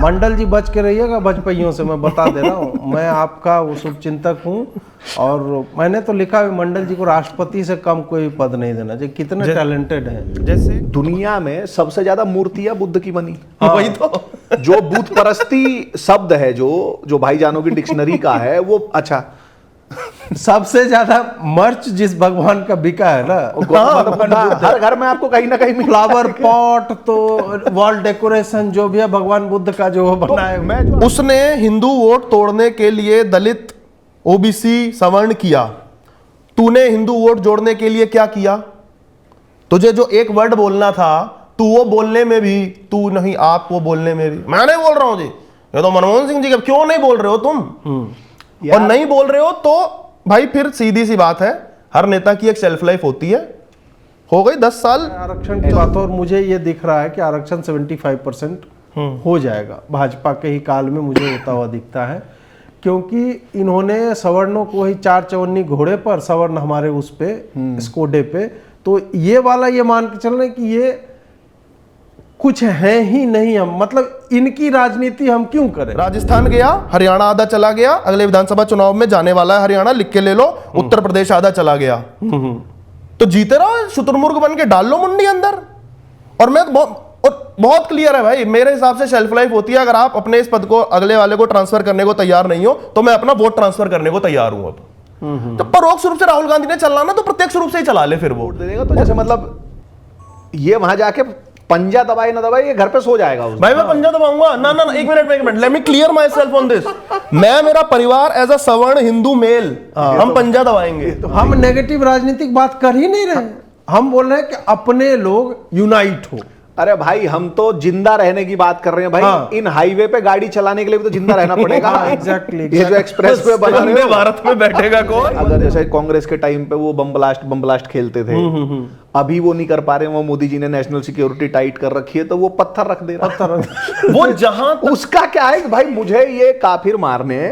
मंडल जी बच के रहिएगा भजपइयों से, मैं बता दे रहा हूँ। मैं आपका वो शुभचिंतक हूँ और मैंने तो लिखा है मंडल जी को राष्ट्रपति से कम कोई पद नहीं देना चाहिए, कितने टैलेंटेड हैं। जैसे दुनिया में सबसे ज्यादा मूर्तियां बुद्ध की बनी। हाँ। वही तो जो बुद्ध परस्ती शब्द है जो भाईजानों की डिक्शनरी का है वो, अच्छा सबसे ज्यादा मर्च जिस भगवान का बिका है ना, हर घर में आपको कहीं ना कहीं फ्लावर पॉट तो वॉल डेकोरेशन जो भी है भगवान बुद्ध का जो बनाए। उसने हिंदू वोट तोड़ने के लिए दलित, ओबीसी, सवर्ण किया। तूने हिंदू वोट जोड़ने के लिए क्या किया? तुझे जो एक वर्ड बोलना था तू वो बोलने में भी तू नहीं, आप वो बोलने में भी। मैं नहीं बोल रहा हूं जी, ये तो मनमोहन सिंह जी का, क्यों नहीं बोल रहे हो तुम? और नहीं बोल रहे हो तो भाई फिर सीधी सी बात है, हर नेता की एक शेल्फ लाइफ होती है। हो गई 10 साल आरक्षण की बात, और मुझे ये दिख रहा है कि आरक्षण 75% हो जाएगा भाजपा के ही काल में, मुझे होता हुआ दिखता है। क्योंकि इन्होंने सवर्णों को ही 4 चवन्नी घोड़े पर, सवर्ण हमारे उस पे स्कोडे पे, तो ये वाला ये मान के चल रहे कि ये कुछ है ही नहीं, हम मतलब इनकी राजनीति हम क्यों करें। राजस्थान गया, हरियाणा आधा चला गया, अगले विधानसभा चुनाव में जाने वाला है हरियाणा, लिख के ले लो। उत्तर प्रदेश आधा चला गया, तो जीते रहो, शुतुरमुर्ग बन के डाल लो मुंडी अंदर। और मैं बहुत क्लियर है भाई, मेरे हिसाब से शेल्फ लाइफ होती है। अगर आप अपने इस पद को अगले वाले को ट्रांसफर करने को तैयार नहीं हो तो मैं अपना वोट ट्रांसफर करने को तैयार हूं। अब तो परोक्ष रूप से राहुल गांधी ने चलना ना, तो प्रत्यक्ष रूप से ही चला ले, फिर वोट दे देगा। तो जैसे मतलब ये वहां जाके पंजा दबाए ना दबाए, ये घर पे सो जाएगा भाई। मैं पंजा दबाऊंगा ना ना, एक minute, let me clear my self on this. मैं, मेरा परिवार एज अ सवर्ण हिंदू मेल, हम पंजा दबाएंगे। तो हम नेगेटिव राजनीतिक बात कर ही नहीं रहे, हम बोल रहे हैं कि अपने लोग यूनाइट हो। अरे भाई हम तो जिंदा रहने की बात कर रहे हैं भाई। हाँ। इन हाईवे पे गाड़ी चलाने के लिए भी तो जिंदा रहना पड़ेगा। एग्जैक्टली। ये जो एक्सप्रेस वे बना रहे हो, भारत में बैठेगा कौन? अगर जैसे कांग्रेस के टाइम पे वो बम ब्लास्ट खेलते थे, अभी वो नहीं कर पा रहे, वो मोदी जी ने नेशनल सिक्योरिटी टाइट कर रखी है तो वो पत्थर रख दे रहा। वो जहां उसका क्या है कि भाई मुझे ये काफिर मारने,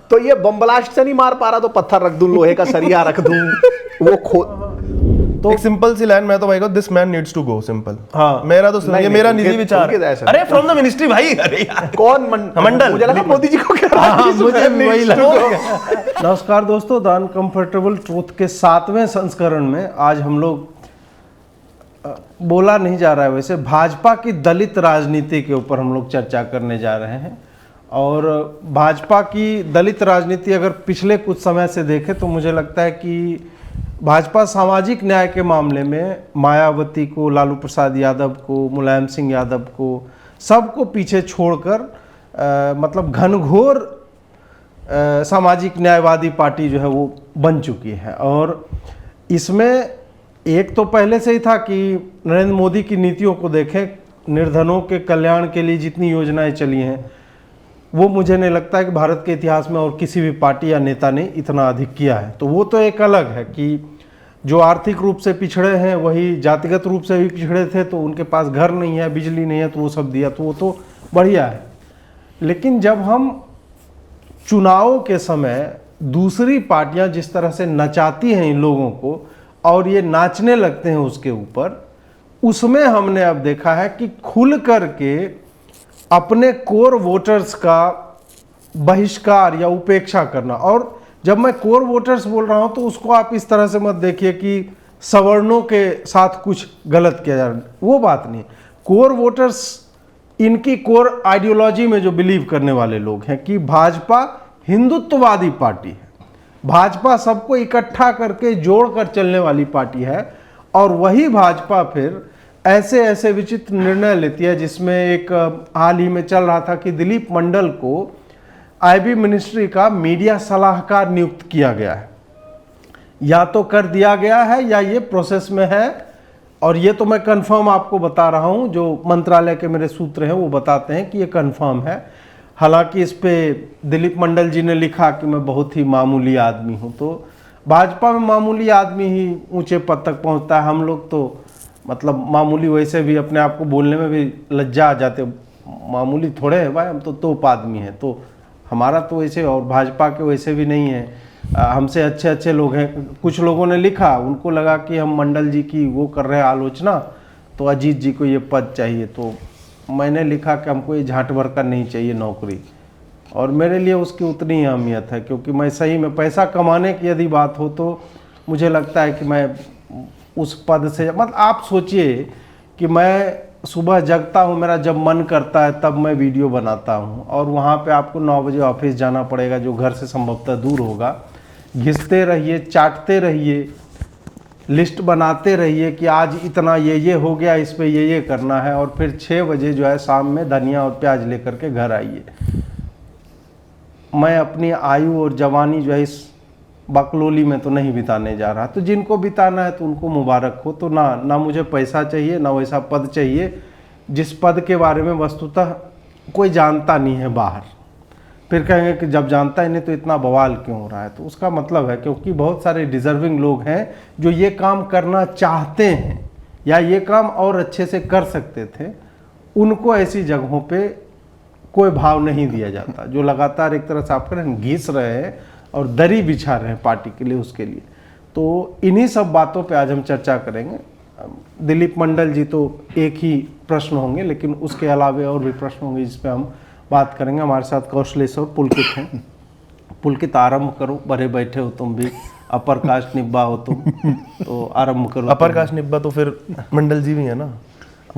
तो ये बम ब्लास्ट से नहीं मार पा रहा तो पत्थर रख दूं, लोहे का सरिया रख दूं, वो तो एक सिंपल सी लाइन मैं तो भाई को, this man needs to go, simple. हाँ, मेरा तो ये मेरा निजी विचार है। अरे फ्रॉम द मिनिस्ट्री भाई, अरे यार कौन मंडल, मुझे लगा मोदी जी को मुझे वही लगा। नमस्कार दोस्तों, द अनकंफर्टेबल ट्रूथ के 7वें संस्करण में आज हम लोग, बोला नहीं जा रहा है वैसे, भाजपा की दलित राजनीति के ऊपर हम लोग चर्चा करने जा रहे हैं। और भाजपा की दलित राजनीति अगर पिछले कुछ समय से देखें तो मुझे लगता है कि भाजपा सामाजिक न्याय के मामले में मायावती को, लालू प्रसाद यादव को, मुलायम सिंह यादव को, सबको पीछे छोड़कर मतलब घनघोर सामाजिक न्यायवादी पार्टी जो है वो बन चुकी है। और इसमें एक तो पहले से ही था कि नरेंद्र मोदी की नीतियों को देखें, निर्धनों के कल्याण के लिए जितनी योजनाएं चली हैं वो मुझे नहीं लगता है कि भारत के इतिहास में और किसी भी पार्टी या नेता ने इतना अधिक किया है। तो वो तो एक अलग है कि जो आर्थिक रूप से पिछड़े हैं वही जातिगत रूप से भी पिछड़े थे, तो उनके पास घर नहीं है, बिजली नहीं है, तो वो सब दिया, तो वो तो बढ़िया है। लेकिन जब हम चुनावों के समय दूसरी पार्टियां जिस तरह से नचाती हैं इन लोगों को और ये नाचने लगते हैं उसके ऊपर, उसमें हमने अब देखा है कि खुल करके अपने कोर वोटर्स का बहिष्कार या उपेक्षा करना। और जब मैं कोर वोटर्स बोल रहा हूं तो उसको आप इस तरह से मत देखिए कि सवर्णों के साथ कुछ गलत किया जा रहा है, वो बात नहीं। कोर वोटर्स इनकी कोर आइडियोलॉजी में जो बिलीव करने वाले लोग हैं कि भाजपा हिंदुत्ववादी पार्टी है, भाजपा सबको इकट्ठा करके जोड़कर चलने वाली पार्टी है। और वही भाजपा फिर ऐसे ऐसे विचित्र निर्णय लेती है, जिसमें एक हाल ही में चल रहा था कि दिलीप मंडल को आईबी मिनिस्ट्री का मीडिया सलाहकार नियुक्त किया गया है, या तो कर दिया गया है या ये प्रोसेस में है। और ये तो मैं कंफर्म आपको बता रहा हूं, जो मंत्रालय के मेरे सूत्र हैं वो बताते हैं कि ये कंफर्म है। हालांकि इस पे दिलीप मंडल जी ने लिखा कि मैं बहुत ही मामूली आदमी हूं, तो भाजपा में मामूली आदमी ही ऊंचे पद तक पहुंचता है। हम लोग तो मतलब मामूली वैसे भी अपने आप को बोलने में भी लज्जा आ जाते, मामूली थोड़े हैं भाई, हम तो तोप आदमी हैं। तो हमारा तो वैसे, और भाजपा के वैसे भी नहीं है, हमसे अच्छे अच्छे लोग हैं। कुछ लोगों ने लिखा, उनको लगा कि हम मंडल जी की वो कर रहे हैं आलोचना, तो अजीत जी को ये पद चाहिए। तो मैंने लिखा कि हमको ये झाट भर का नहीं चाहिए नौकरी, और मेरे लिए उसकी उतनी ही अहमियत है, क्योंकि मैं सही में पैसा कमाने की यदि बात हो तो मुझे लगता है कि मैं उस पद से, मतलब आप सोचिए कि मैं सुबह जगता हूँ, मेरा जब मन करता है तब मैं वीडियो बनाता हूँ, और वहाँ पे आपको 9 बजे ऑफिस जाना पड़ेगा जो घर से संभवतः दूर होगा। घिसते रहिए, चाटते रहिए, लिस्ट बनाते रहिए कि आज इतना ये हो गया, इस पे ये करना है, और फिर 6 बजे जो है शाम में धनिया और प्याज लेकर के घर आइए। मैं अपनी आयु और जवानी जो है इस बकलोली में तो नहीं बिताने जा रहा। तो जिनको बिताना है तो उनको मुबारक हो। तो ना मुझे पैसा चाहिए, ना वैसा पद चाहिए जिस पद के बारे में वस्तुतः कोई जानता नहीं है बाहर। फिर कहेंगे कि जब जानता ही नहीं तो इतना बवाल क्यों हो रहा है। तो उसका मतलब है क्योंकि बहुत सारे डिजर्विंग लोग हैं जो ये काम करना चाहते हैं या ये काम और अच्छे से कर सकते थे, उनको ऐसी जगहों पे कोई भाव नहीं दिया जाता, जो लगातार एक तरह से आप करें घिस रहे हैं और दरी बिछा रहे हैं पार्टी के लिए, उसके लिए। तो इन्हीं सब बातों पे आज हम चर्चा करेंगे। दिलीप मंडल जी तो एक ही प्रश्न होंगे, लेकिन उसके अलावे और भी प्रश्न होंगे जिस पे हम बात करेंगे। हमारे साथ कौशलेश और पुलकित हैं। पुलकित, आरंभ करो, बड़े बैठे हो तुम भी, अपर कास्ट निब्बा हो तुम, तो आरंभ करो। अपर कास्ट निब्बा तो फिर मंडल जी भी है ना,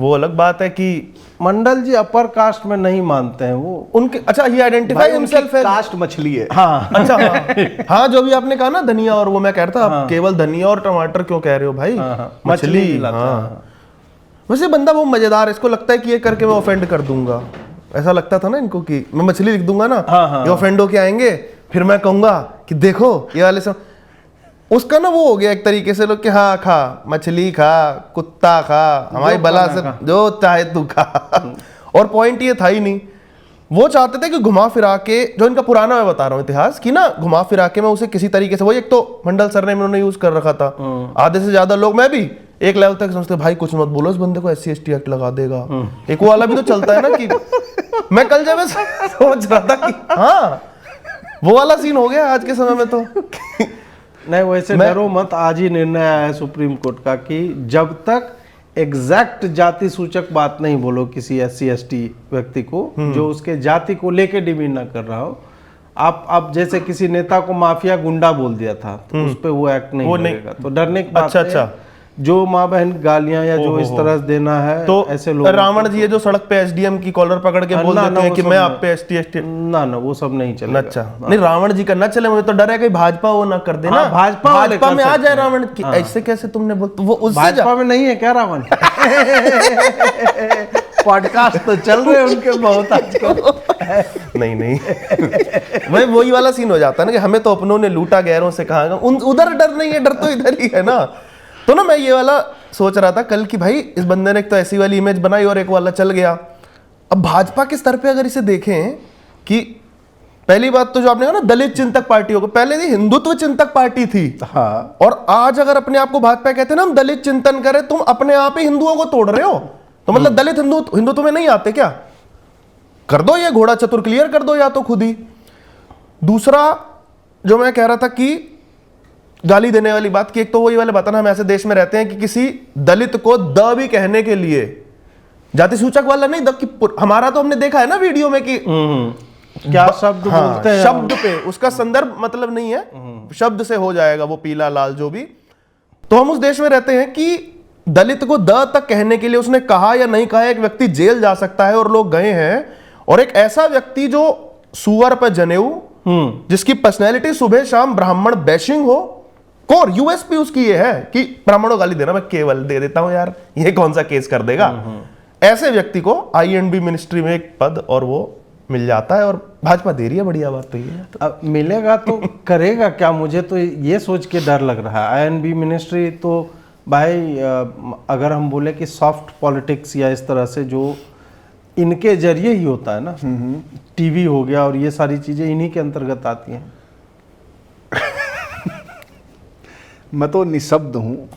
वो अलग बात है कि मंडल जी अपर कास्ट में नहीं मानते हैं वो, उनके, अच्छा ही आइडेंटिफाई हिमसेल्फ है, कास्ट मछली है। हाँ अच्छा हाँ जो भी आपने कहा ना धनिया, और वो मैं कह रहा था आप केवल धनिया और टमाटर क्यों कह रहे हो भाई, मछली। हाँ वैसे बंदा वो मजेदार, इसको लगता है कि ये करके मैं ऑफेंड कर दूंगा, ऐसा लगता था ना इनको कि मैं मछली लिख दूंगा ना, ये ऑफेंड होके आएंगे, फिर मैं कहूंगा कि देखो ये वाले सब, उसका ना वो हो गया एक तरीके से लोग कि हाँ खा मछली, खा कुत्ता, खा हमारी बला से जो चाहे तू खा। और पॉइंट ये था ही नहीं, वो चाहते थे कि घुमा फिरा के, जो इनका पुराना मैं बता रहा हूँ इतिहास कि ना, घुमा फिरा के मैं उसे किसी तरीके से, वही एक तो मंडल सर ने उन्होंने यूज कर रखा था, आधे से ज्यादा लोग, मैं भी एक लेवल तक समझते भाई कुछ मत बोलो, इस बंदे को SC/ST एक्ट लगा देगा। एक वो वाला भी तो चलता है ना कि मैं कल जब सोच रहा था कि हाँ वो वाला सीन हो गया आज के समय में। तो नहीं वैसे डरो मत, आज ही निर्णय आया है सुप्रीम कोर्ट का कि जब तक एग्जैक्ट जाति सूचक बात नहीं बोलो किसी SC/ST व्यक्ति को जो उसके जाति को लेके डिमीन ना कर रहा हो, आप जैसे किसी नेता को माफिया गुंडा बोल दिया था तो उस पे वो एक्ट नहीं लगेगा। तो डरने की बात अच्छा जो माँ बहन गालियां या जो इस तरह से देना है, तो ऐसे लोग, रावण जी है जो सड़क पे SDM की कॉलर पकड़ के बोल देते हैं कि मैं आप पे ST/ST, ना वो सब नहीं चलेगा। अच्छा नहीं रावण जी का ना चले, मुझे तो डर है कि भाजपा वो ना कर देना, भाजपा में आ जाए रावण की। ऐसे कैसे तुमने वो उससे भाजपा में नहीं है क्या रावण? पॉडकास्ट तो चल रहे हैं उनके बहुत आजकल। नहीं भाई वही वाला सीन हो जाता है ना कि हमें तो अपनों ने लूटा, गैरों से कहा, उधर डर नहीं है, डर तो इधर ही है ना। तो ना मैं ये वाला सोच रहा था कल कि भाई इस बंदे ने एक तो ऐसी वाली इमेज बनाई और एक वाला चल गया। अब भाजपा के स्तर पे अगर इसे देखें कि पहली बात तो जो आपने कहा ना दलित चिंतक पार्टी होगा, पहले ये हिंदुत्व चिंतक पार्टी थी। हाँ। और आज अगर अपने आप को भाजपा कहते हैं ना हम दलित चिंतन करें, तुम अपने आप ही हिंदुओं को तोड़ रहे हो। तो मतलब दलित हिंदुत्व में नहीं आते क्या? कर दो ये घोड़ा चतुर क्लियर कर दो या तो खुद ही। दूसरा जो मैं कह रहा था कि गाली देने वाली बात की, एक तो वही वाले बताना, हम ऐसे देश में रहते हैं कि किसी दलित को द भी कहने के लिए, जाति सूचक वाला नहीं, द की हमारा तो हमने देखा है ना वीडियो में कि क्या शब्द बोलते हैं, शब्द पे उसका संदर्भ मतलब नहीं है, शब्द से हो जाएगा वो पीला लाल जो भी। तो हम उस देश में रहते हैं कि दलित को द तक कहने के लिए उसने कहा या नहीं कहा, एक व्यक्ति जेल जा सकता है और लोग गए हैं। और एक ऐसा व्यक्ति जो सुअर पर जनेऊ, जिसकी पर्सनैलिटी सुबह शाम ब्राह्मण बैशिंग हो, कोर यूएसपी उसकी ये है कि ब्राह्मणों गाली देना मैं केवल दे देता हूं यार, ये कौन सा केस कर देगा। ऐसे व्यक्ति को INB मिनिस्ट्री में एक पद और वो मिल जाता है, और भाजपा दे रही है, बढ़िया बात तो ये है। अब मिलेगा तो करेगा क्या? मुझे तो ये सोच के डर लग रहा है। INB मिनिस्ट्री तो भाई अगर हम बोले कि सॉफ्ट पॉलिटिक्स या इस तरह से जो इनके जरिए ही होता है ना, टीवी हो गया और ये सारी चीजें इन्हीं के अंतर्गत आती हैं। मैं तो निशब्द हूँ।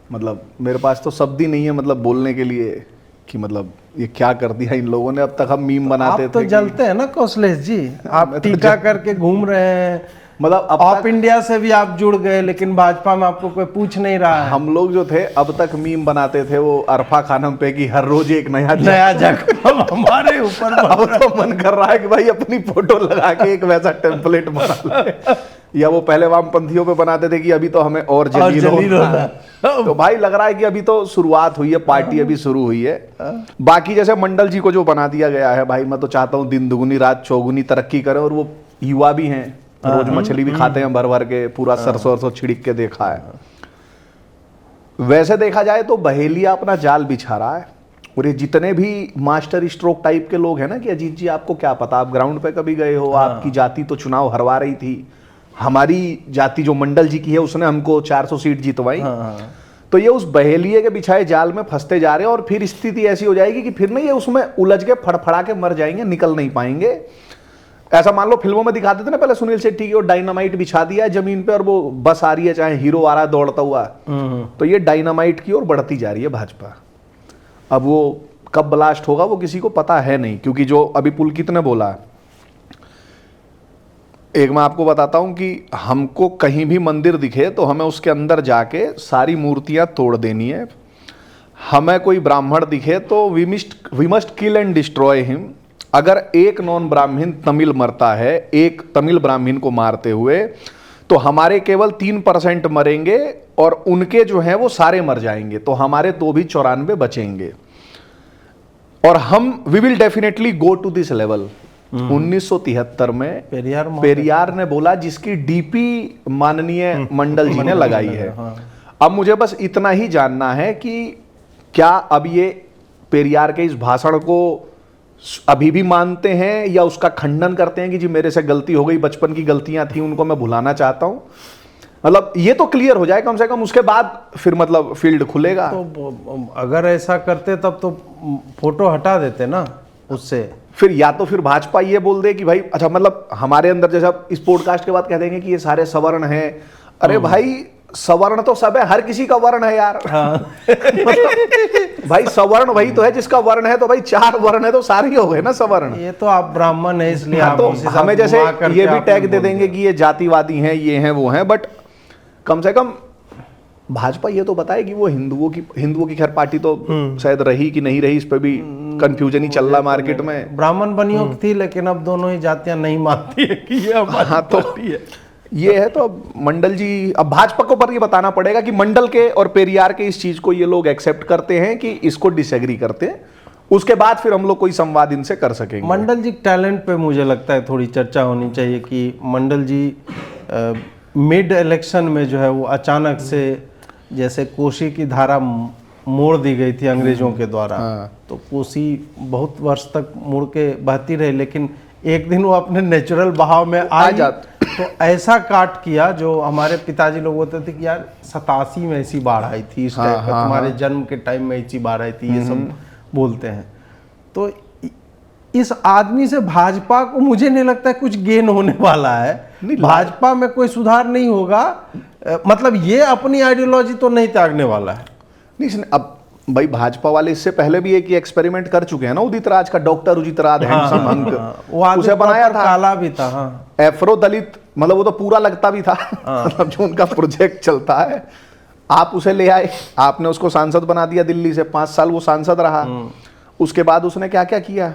मतलब मेरे पास तो शब्द ही नहीं है मतलब बोलने के लिए कि मतलब ये क्या कर दिया इन लोगों ने। अब तक हम मीम बनाते थे। आप तो जलते हैं ना कौशलेश जी, आप टीका करके घूम रहे हैं, मतलब अब ऑफ इंडिया से भी आप जुड़ गए, लेकिन भाजपा में आपको कोई पूछ नहीं रहा है। हम लोग जो थे अब तक मीम बनाते थे वो अरफा खानम पे कि हर रोज एक नया नया जख्म हमारे ऊपर अब तो मन कर रहा है कि भाई अपनी फोटो लगा के एक वैसा टेम्पलेट बना ले। या वो पहले वामपंथियों पे बनाते थे कि अभी तो हमें और जलील होना है। तो भाई लग रहा है कि अभी तो शुरुआत हुई है, पार्टी अभी शुरू हुई है। बाकी जैसे मंडल जी को जो बना दिया गया है, भाई मैं तो चाहता हूँ दिन दुगुनी रात चौगुनी तरक्की करें। और वो युवा भी हैं, रोज मछली भी खाते हैं भर भर के, पूरा सरसों सरसों छिड़क के देखा है। वैसे देखा जाए तो बहेलिया अपना जाल बिछा रहा है। और ये जितने भी मास्टर स्ट्रोक टाइप के लोग हैं ना कि अजीत जी आपको क्या पता, आप ग्राउंड पे कभी गए हो, आपकी जाति तो चुनाव हरवा रही थी, हमारी जाति जो मंडल जी की है उसने हमको 400 सीट जितवाई। तो ये उस बहेलिए के बिछाए जाल में फंसते जा रहे हैं। और फिर स्थिति ऐसी हो जाएगी कि फिर नहीं ये उसमें उलझ के फड़फड़ा के मर जाएंगे, निकल नहीं पाएंगे। ऐसा मान लो फिल्मों में दिखाते थे ना पहले सुनील शेट्टी की, वो डायनामाइट बिछा दिया है जमीन पे और वो बस आ रही है, चाहे हीरो आ रहा है दौड़ता हुआ। तो ये डायनामाइट की ओर बढ़ती जा रही है भाजपा। अब वो कब ब्लास्ट होगा वो किसी को पता है नहीं, क्योंकि जो अभी पुलकित ने बोला, एक मैं आपको बताता हूं कि हमको कहीं भी मंदिर दिखे तो हमें उसके अंदर जाके सारी मूर्तियां तोड़ देनी है। हमें कोई ब्राह्मण दिखे तो we must kill and destroy him. अगर एक नॉन ब्राह्मण तमिल मरता है एक तमिल ब्राह्मण को मारते हुए, तो हमारे केवल 3% मरेंगे और उनके जो हैं वो सारे मर जाएंगे, तो हमारे तो भी 94 बचेंगे। और हम we will definitely go to this level. 1973 में पेरियार ने बोला, जिसकी डीपी माननीय मंडल जी ने लगाई है। अब मुझे बस इतना ही जानना है कि क्या अब ये पेरियार के इस भाषण को अभी भी मानते हैं या उसका खंडन करते हैं कि जी मेरे से गलती हो गई, बचपन की गलतियां थी उनको मैं भुलाना चाहता हूं। मतलब ये तो क्लियर हो जाए कम से कम, उसके बाद फिर मतलब फील्ड खुलेगा। तो अगर ऐसा करते तब तो फोटो हटा देते ना उससे। फिर या तो फिर भाजपा ये बोल दे कि भाई अच्छा, मतलब हमारे अंदर जैसे इस पॉडकास्ट के बाद कह देंगे कि ये सारे सवर्ण हैं। अरे भाई सवर्ण तो सब है, हर किसी का वर्ण है यार। भाई सवर्ण वही तो है जिसका वर्ण है, तो भाई 4 वर्ण है तो सारे ही हो गए ना सवर्ण। ये तो आप ब्राह्मण है इसलिए तो हमें जैसे ये भी टैग दे देंगे कि ये जातिवादी हैं, ये हैं वो हैं, बट कम से कम भाजपा ये तो बताए कि वो हिंदुओं की खैर पार्टी तो शायद रही कि नहीं रही, इस पे भी कंफ्यूजन ही चल रहा मार्केट में। ब्राह्मण बनियों की थी, लेकिन अब दोनों ही जातियां नहीं मानती है कि ये हमारी पार्टी है। ये है। तो अब मंडल जी, अब भाजपा को पर ये बताना पड़ेगा कि मंडल के और पेरियार के इस चीज को ये लोग एक्सेप्ट करते हैं कि इसको डिसएग्री करते हैं, उसके बाद फिर हम लोग कोई संवाद इनसे कर सकेंगे। मंडल जी टैलेंट पे मुझे लगता है थोड़ी चर्चा होनी चाहिए कि मंडल जी मिड इलेक्शन में जो है वो अचानक से, जैसे कोसी की धारा मोड़ दी गई थी अंग्रेजों के द्वारा, तो कोसी बहुत वर्ष तक मुड़ के बहती रही, लेकिन एक दिन वो अपने नेचुरल बहाव में आ जाती। तो ऐसा काट किया जो हमारे पिताजी लोग बोलते थे कि यार 87 में ऐसी बाढ़ आई थी, इस टाइप का तुम्हारे जन्म के टाइम में ऐसी बाढ़ आई थी, ये सब बोलते हैं। तो इस आदमी से भाजपा को मुझे नहीं लगता है कुछ गेन होने वाला है। भाजपा में कोई सुधार नहीं होगा, मतलब ये अपनी आइडियोलॉजी तो नहीं त्यागने वाला है। नहीं, अब भाई भाजपा वाले इससे पहले भी एक एक्सपेरिमेंट कर चुके हैं ना, उदित राज का, doctor Udit Raj handsome hunk, उसे बनाया था, काला भी था, एफ्रो दलित, मतलब वो तो पूरा लगता भी था। मतलब जो उनका प्रोजेक्ट चलता है, आप उसे ले आए, आपने उसको सांसद बना दिया दिल्ली से, 5 साल वो सांसद रहा। उसके बाद उसने क्या क्या किया।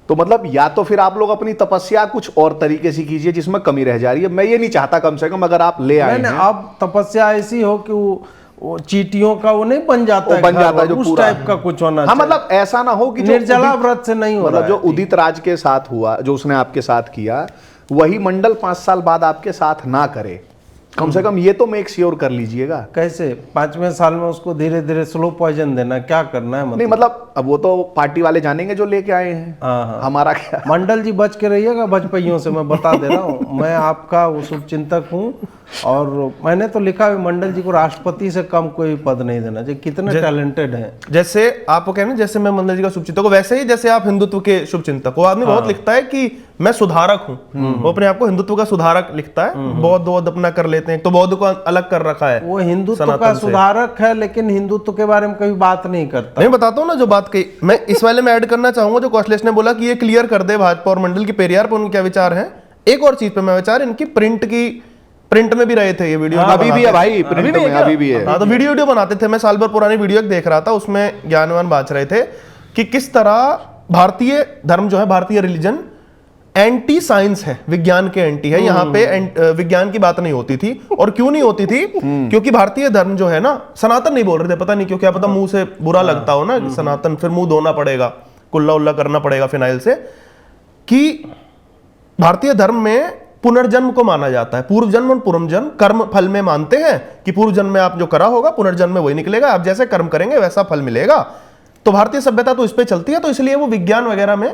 तो मतलब या तो फिर आप लोग अपनी तपस्या कुछ और तरीके से कीजिए जिसमें कमी रह जा रही है। मैं ये नहीं चाहता, कम से कम अगर आप ले आए हैं, अब तपस्या ऐसी हो कि वो चीटियों का वो नहीं बन जाता, बन जाता है जो उस पूरा टाइप का कुछ होना। हाँ, मतलब ऐसा ना हो कि निर्जला व्रत से नहीं हो रहा है। जो उदित राज के साथ हुआ, जो उसने आपके साथ किया, वही मंडल 5 साल बाद आपके साथ ना करे। कम से कम ये तो मेक श्योर कर लीजिएगा। कैसे 5वें साल में उसको धीरे धीरे स्लो पॉइजन देना, क्या करना है? नहीं मतलब अब वो तो पार्टी वाले जानेंगे जो लेके आए हैं। हमारा क्या। मंडल जी बच के रहिएगा बचपइयों से, मैं बता दे रहा हूँ। मैं आपका वो शुभचिंतक हूँ और मैंने तो लिखा है मंडल जी को राष्ट्रपति से कम कोई पद नहीं देना चाहिए, कितने टैलेंटेड हैं। जैसे आपको कहना, जैसे मैं मंडल जी का शुभचिंतक हूँ, वैसे ही जैसे आप हिंदुत्व के शुभचिंतक हो। आदमी बहुत लिखता है कि मैं सुधारक हूँ, वो अपने आप को हिंदुत्व का सुधारक लिखता है। बौद्ध अपना कर लेते हैं, तो बौद्ध को अलग कर रखा है, वो हिंदुत्व का सुधारक है, लेकिन हिंदुत्व के बारे में कभी बात नहीं करता। नहीं, बताता हूँ ना जो बात कही। मैं इस वाले में ऐड करना चाहूंगा जो कौशलेश ने बोला कि ये क्लियर कर दे भाजपा और मंडल की पेरियार पर उनके क्या विचार हैं। एक और चीज पे मैं विचार, इनकी प्रिंट में भी रहे थे ये वीडियो। अभी भी है भाई, प्रिंट में अभी भी है। हाँ, तो वीडियो बनाते थे। मैं साल भर पुरानी वीडियो देख रहा था, उसमें ज्ञानवान बात रहे थे कि किस तरह भारतीय धर्म जो है, भारतीय रिलीजन एंटी साइंस है, विज्ञान के एंटी है। यहाँ पे विज्ञान की बात नहीं होती थी। और क्यों नहीं होती थी? क्योंकि भारतीय धर्म जो है ना, सनातन नहीं बोल रहे थे, पता नहीं क्यों, क्या पता मुंह से बुरा लगता हो ना सनातन, फिर मुंह धोना पड़ेगा, कुल्ला उल्ला करना पड़ेगा फिनाइल से, कि भारतीय धर्म में पुनर्जन्म को माना जाता है। पूर्व जन्म और पुनर्जन्म कर्म फल में मानते हैं कि पूर्व जन्म में आप जो करा होगा पुनर्जन्म में वही निकलेगा, आप जैसे कर्म करेंगे वैसा फल मिलेगा। तो भारतीय सभ्यता तो इस पे चलती है, तो इसलिए वो विज्ञान वगैरह में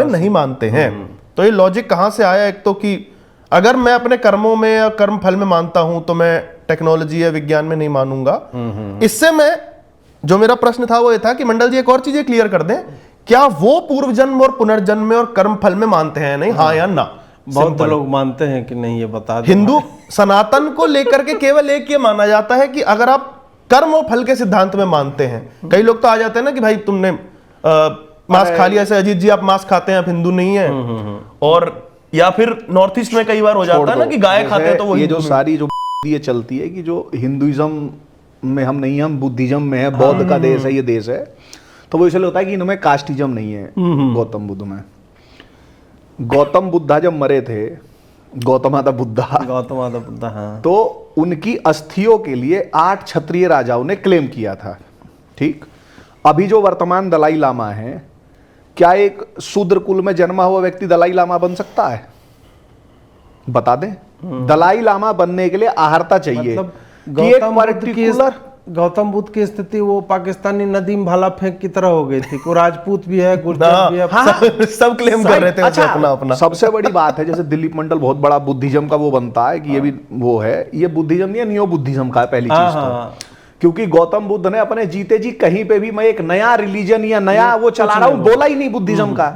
नहीं मानते हैं। तो ये लॉजिक कहां से आया? एक तो कि अगर मैं अपने कर्मों में या कर्म फल में मानता हूं तो मैं टेक्नोलॉजी या विज्ञान में नहीं मानूंगा। इससे मैं, जो मेरा प्रश्न था वो ये था कि मंडल जी एक और चीजें क्लियर कर दें, क्या वो पूर्व जन्म और पुनर्जन्म में और कर्म फल में मानते हैं नहीं? हाँ या ना? बहुत लोग मानते हैं कि नहीं, ये बता दो। हिंदू सनातन को लेकर के केवल एक ये माना जाता है कि अगर आप कर्म और फल के सिद्धांत में मानते हैं, कई लोग तो आ जाते हैं ना कि भाई तुमने मांस खा लिया, ऐसे अजीत जी आप मांस खाते हैं, आप हिंदू नहीं है। और या फिर नॉर्थ ईस्ट में कई बार हो जाता है ना कि गाय खाते हैं तो वो ये जो सारी जो ये चलती है कि जो हिंदुइज्म में हम नहीं, हम बुद्धिज्म में है, बौद्ध का देश है, ये देश है, तो वो इसलिए होता है कि इनमें कास्टिज्म नहीं है। गौतम बुद्ध में, गौतम बुद्धा जब मरे थे, गौतमादा बुद्धा, हाँ। तो उनकी अस्थियों के लिए 8 क्षत्रिय राजाओं ने क्लेम किया था। ठीक, अभी जो वर्तमान दलाई लामा है, क्या एक शूद्र कुल में जन्मा हुआ व्यक्ति दलाई लामा बन सकता है? बता दें। दलाई लामा बनने के लिए आहारता चाहिए। मतलब गौतम बुद्ध की स्थिति वो पाकिस्तानी नदीम भाला फेंक की तरह हो गई थी। को राजपूत भी है, गुर्जर भी है, सब क्लेम कर रहे थे। अच्छा, अपना सबसे बड़ी बात है, जैसे दिलीप मंडल बहुत बड़ा बुद्धिज्म का वो बनता है कि ये भी वो है, ये बुद्धिज्म नहीं है, नियो बुद्धिज्म का है पहली चीज तो। क्योंकि गौतम बुद्ध ने अपने जीते जी कहीं पे भी मैं एक नया रिलीजन या नया वो चला रहा हूं बोला ही नहीं बुद्धिज्म का।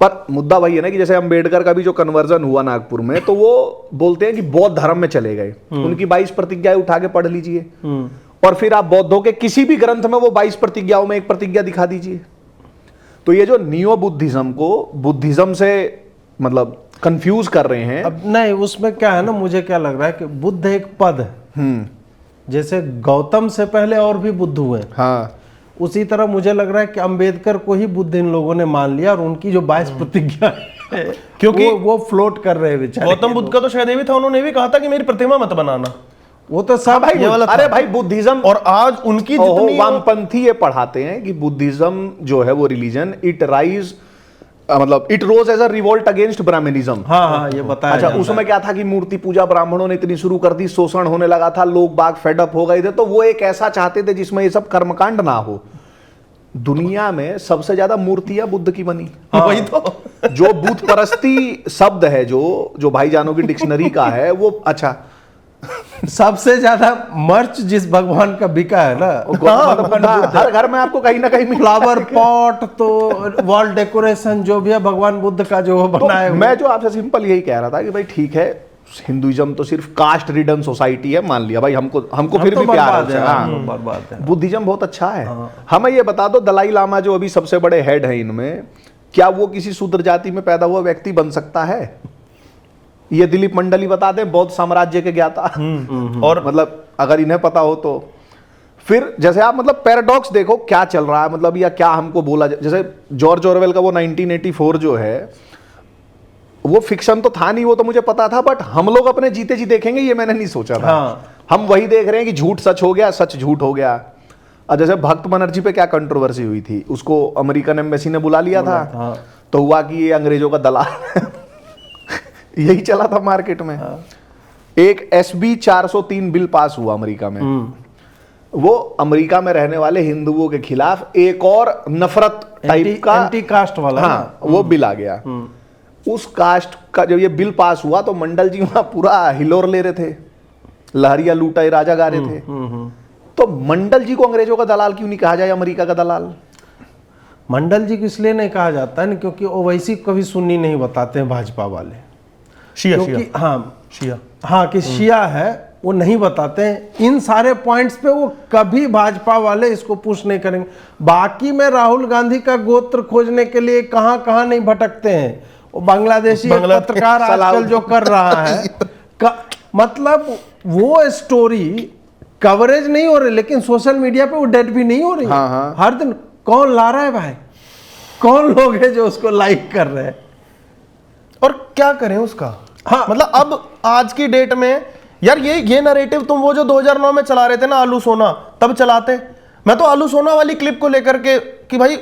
पर मुद्दा वही है ना कि जैसे अंबेडकर का भी जो कन्वर्जन हुआ नागपुर में, तो वो बोलते हैं कि बौद्ध धर्म में चले गए। उनकी 22 प्रतिज्ञाएं उठा के पढ़ लीजिए, और फिर आप बौद्धों के किसी भी ग्रंथ में वो 22 प्रतिज्ञाओं में एक प्रतिज्ञा दिखा दीजिए। तो ये जो नियो बुद्धिज्म को बुद्धिज्म से मतलब कंफ्यूज कर रहे हैं। अब नहीं, उसमें क्या है ना, मुझे क्या लग रहा है कि बुद्ध एक पद है, जैसे गौतम से पहले और भी बुद्ध हुए। हाँ, उसी तरह मुझे लग रहा है कि अंबेडकर को ही बुद्ध इन लोगों ने मान लिया, और उनकी जो 22 प्रतिज्ञा है, क्योंकि वो फ्लोट कर रहे हैं बेचारे। गौतम बुद्ध का तो शायद ये भी था, उन्होंने भी कहा था कि मेरी प्रतिमा मत बनाना। वो तो सब भाई, अरे भाई बुद्धिज्म, और आज उनकी जितनी वामपंथी ये पढ़ाते हैं कि बुद्धिज्म जो है वो religion it rose as a revolt against Brahminism. हाँ, ये बताया। अच्छा, उसमें क्या था कि मूर्ति पूजा ब्राह्मणों ने इतनी शुरू कर दी, शोषण होने लगा था, लोग बाग फेडअप हो गए थे, तो वो एक ऐसा चाहते थे जिसमें ये सब कर्मकांड ना हो। दुनिया में सबसे ज्यादा मूर्तियां बुद्ध की बनी। वही तो जो बुत परस्ती शब्द है जो भाईजानों की डिक्शनरी का है वो, अच्छा सबसे ज्यादा मर्च जिस भगवान का बिका है ना, हर घर में आपको कहीं ना कहीं फ्लावर पॉट, तो वॉल डेकोरेशन जो भी है भगवान बुद्ध का जो बनाया। मैं जो आपसे सिंपल यही कह रहा था कि भाई ठीक है, हिंदुइज्म तो सिर्फ कास्ट रिडन सोसाइटी है, मान लिया भाई, हमको फिर भी प्यार है। बुद्धिज्म बहुत अच्छा है। हमें ये बता दो, दलाई लामा जो अभी सबसे बड़े हेड है इनमें, क्या वो किसी शूद्र जाति में पैदा हुआ व्यक्ति बन सकता है? ये दिलीप मंडल ही बता दे, बौद्ध साम्राज्य के ज्ञाता। और मतलब अगर इन्हें पता हो तो फिर जैसे आप मतलब पैराडॉक्स देखो क्या चल रहा है, मतलब या क्या हमको बोला, जैसे जॉर्ज ऑरवेल का वो 1984 जो है, वो फिक्शन तो था नहीं, वो तो मुझे पता था, बट हम लोग अपने जीते जी देखेंगे ये मैंने नहीं सोचा था। हम वही देख रहे हैं कि झूठ सच हो गया, सच झूठ हो गया। और जैसे भक्त बनर्जी पे क्या कंट्रोवर्सी हुई थी, उसको अमेरिकन एम्बेसी ने बुला लिया था, तो हुआ कि ये अंग्रेजों का दलाल यही चला था मार्केट में। एक SB 403 बिल पास हुआ अमेरिका में, वो अमेरिका में रहने वाले हिंदुओं के खिलाफ एक और नफरत टाइप का एंटी कास्ट वाला, हाँ, वो बिल आ गया। उस कास्ट का जब ये बिल पास हुआ तो मंडल जी वहां पूरा हिलोर ले रहे थे, लहरिया लूटाई राजा गा रहे थे। तो मंडल जी को अंग्रेजों का दलाल क्यों नहीं कहा जाए, अमेरिका का दलाल? मंडल जी को इसलिए नहीं कहा जाता है ना, क्योंकि ओवैसी कभी सुन्नी नहीं बताते हैं भाजपा वाले, हाँ कि शिया है, वो नहीं बताते हैं। इन सारे पॉइंट्स पे वो कभी भाजपा वाले इसको पुश नहीं करेंगे। बाकी में राहुल गांधी का गोत्र खोजने के लिए कहां कहां नहीं भटकते हैं, वो बांग्लादेशी एक पत्रकार आजकल जो कर रहा है मतलब वो स्टोरी कवरेज नहीं हो रही, लेकिन सोशल मीडिया पे वो डेट भी नहीं हो रही। हाँ। हर दिन कौन ला रहा है भाई, कौन लोग हैं जो उसको लाइक कर रहे हैं, और क्या करें उसका। हाँ। मतलब अब आज की डेट में यार ये नैरेटिव तुम वो जो 2009 में चला रहे थे ना आलू सोना, तब चलाते। मैं तो आलू सोना वाली क्लिप को लेकर के कि भाई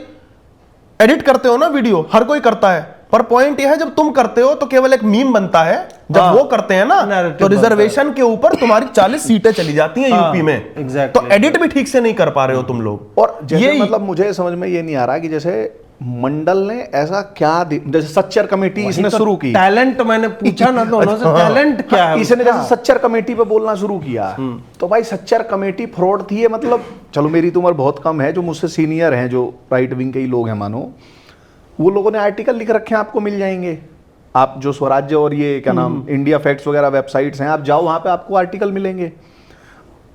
एडिट करते हो ना वीडियो, हर कोई करता है, पर पॉइंट यह है जब तुम करते हो तो केवल एक मीम बनता है, जब हाँ, वो करते हैं ना narrative तो रिजर्वेशन के ऊपर तुम्हारी 40 सीटें चली जाती हैं यूपी में। exactly। तो एडिट भी ठीक से नहीं कर पा रहे हो तुम लोग। और जैसे मतलब मुझे समझ में ये नहीं आ रहा कि जैसे मंडल ने ऐसा क्या जैसे सच्चर कमेटी इसने शुरू की, टैलेंट मैंने पूछा ना दोनों से, टैलेंट क्या है इसने जैसे सच्चर कमेटी पे बोलना शुरू किया, तो भाई सच्चर कमेटी फ्रॉड थी है। मतलब चलो मेरी तो उम्र बहुत कम है, जो मुझसे सीनियर हैं जो राइट विंग के ही लोग हैं मानो, वो लोगों ने आर्टिकल लिख रखे हैं, आपको मिल जाएंगे। आप जो स्वराज्य और ये क्या नाम इंडिया फैक्ट्स वगैरह वेबसाइट्स हैं, आप जाओ वहां पे आपको आर्टिकल मिलेंगे।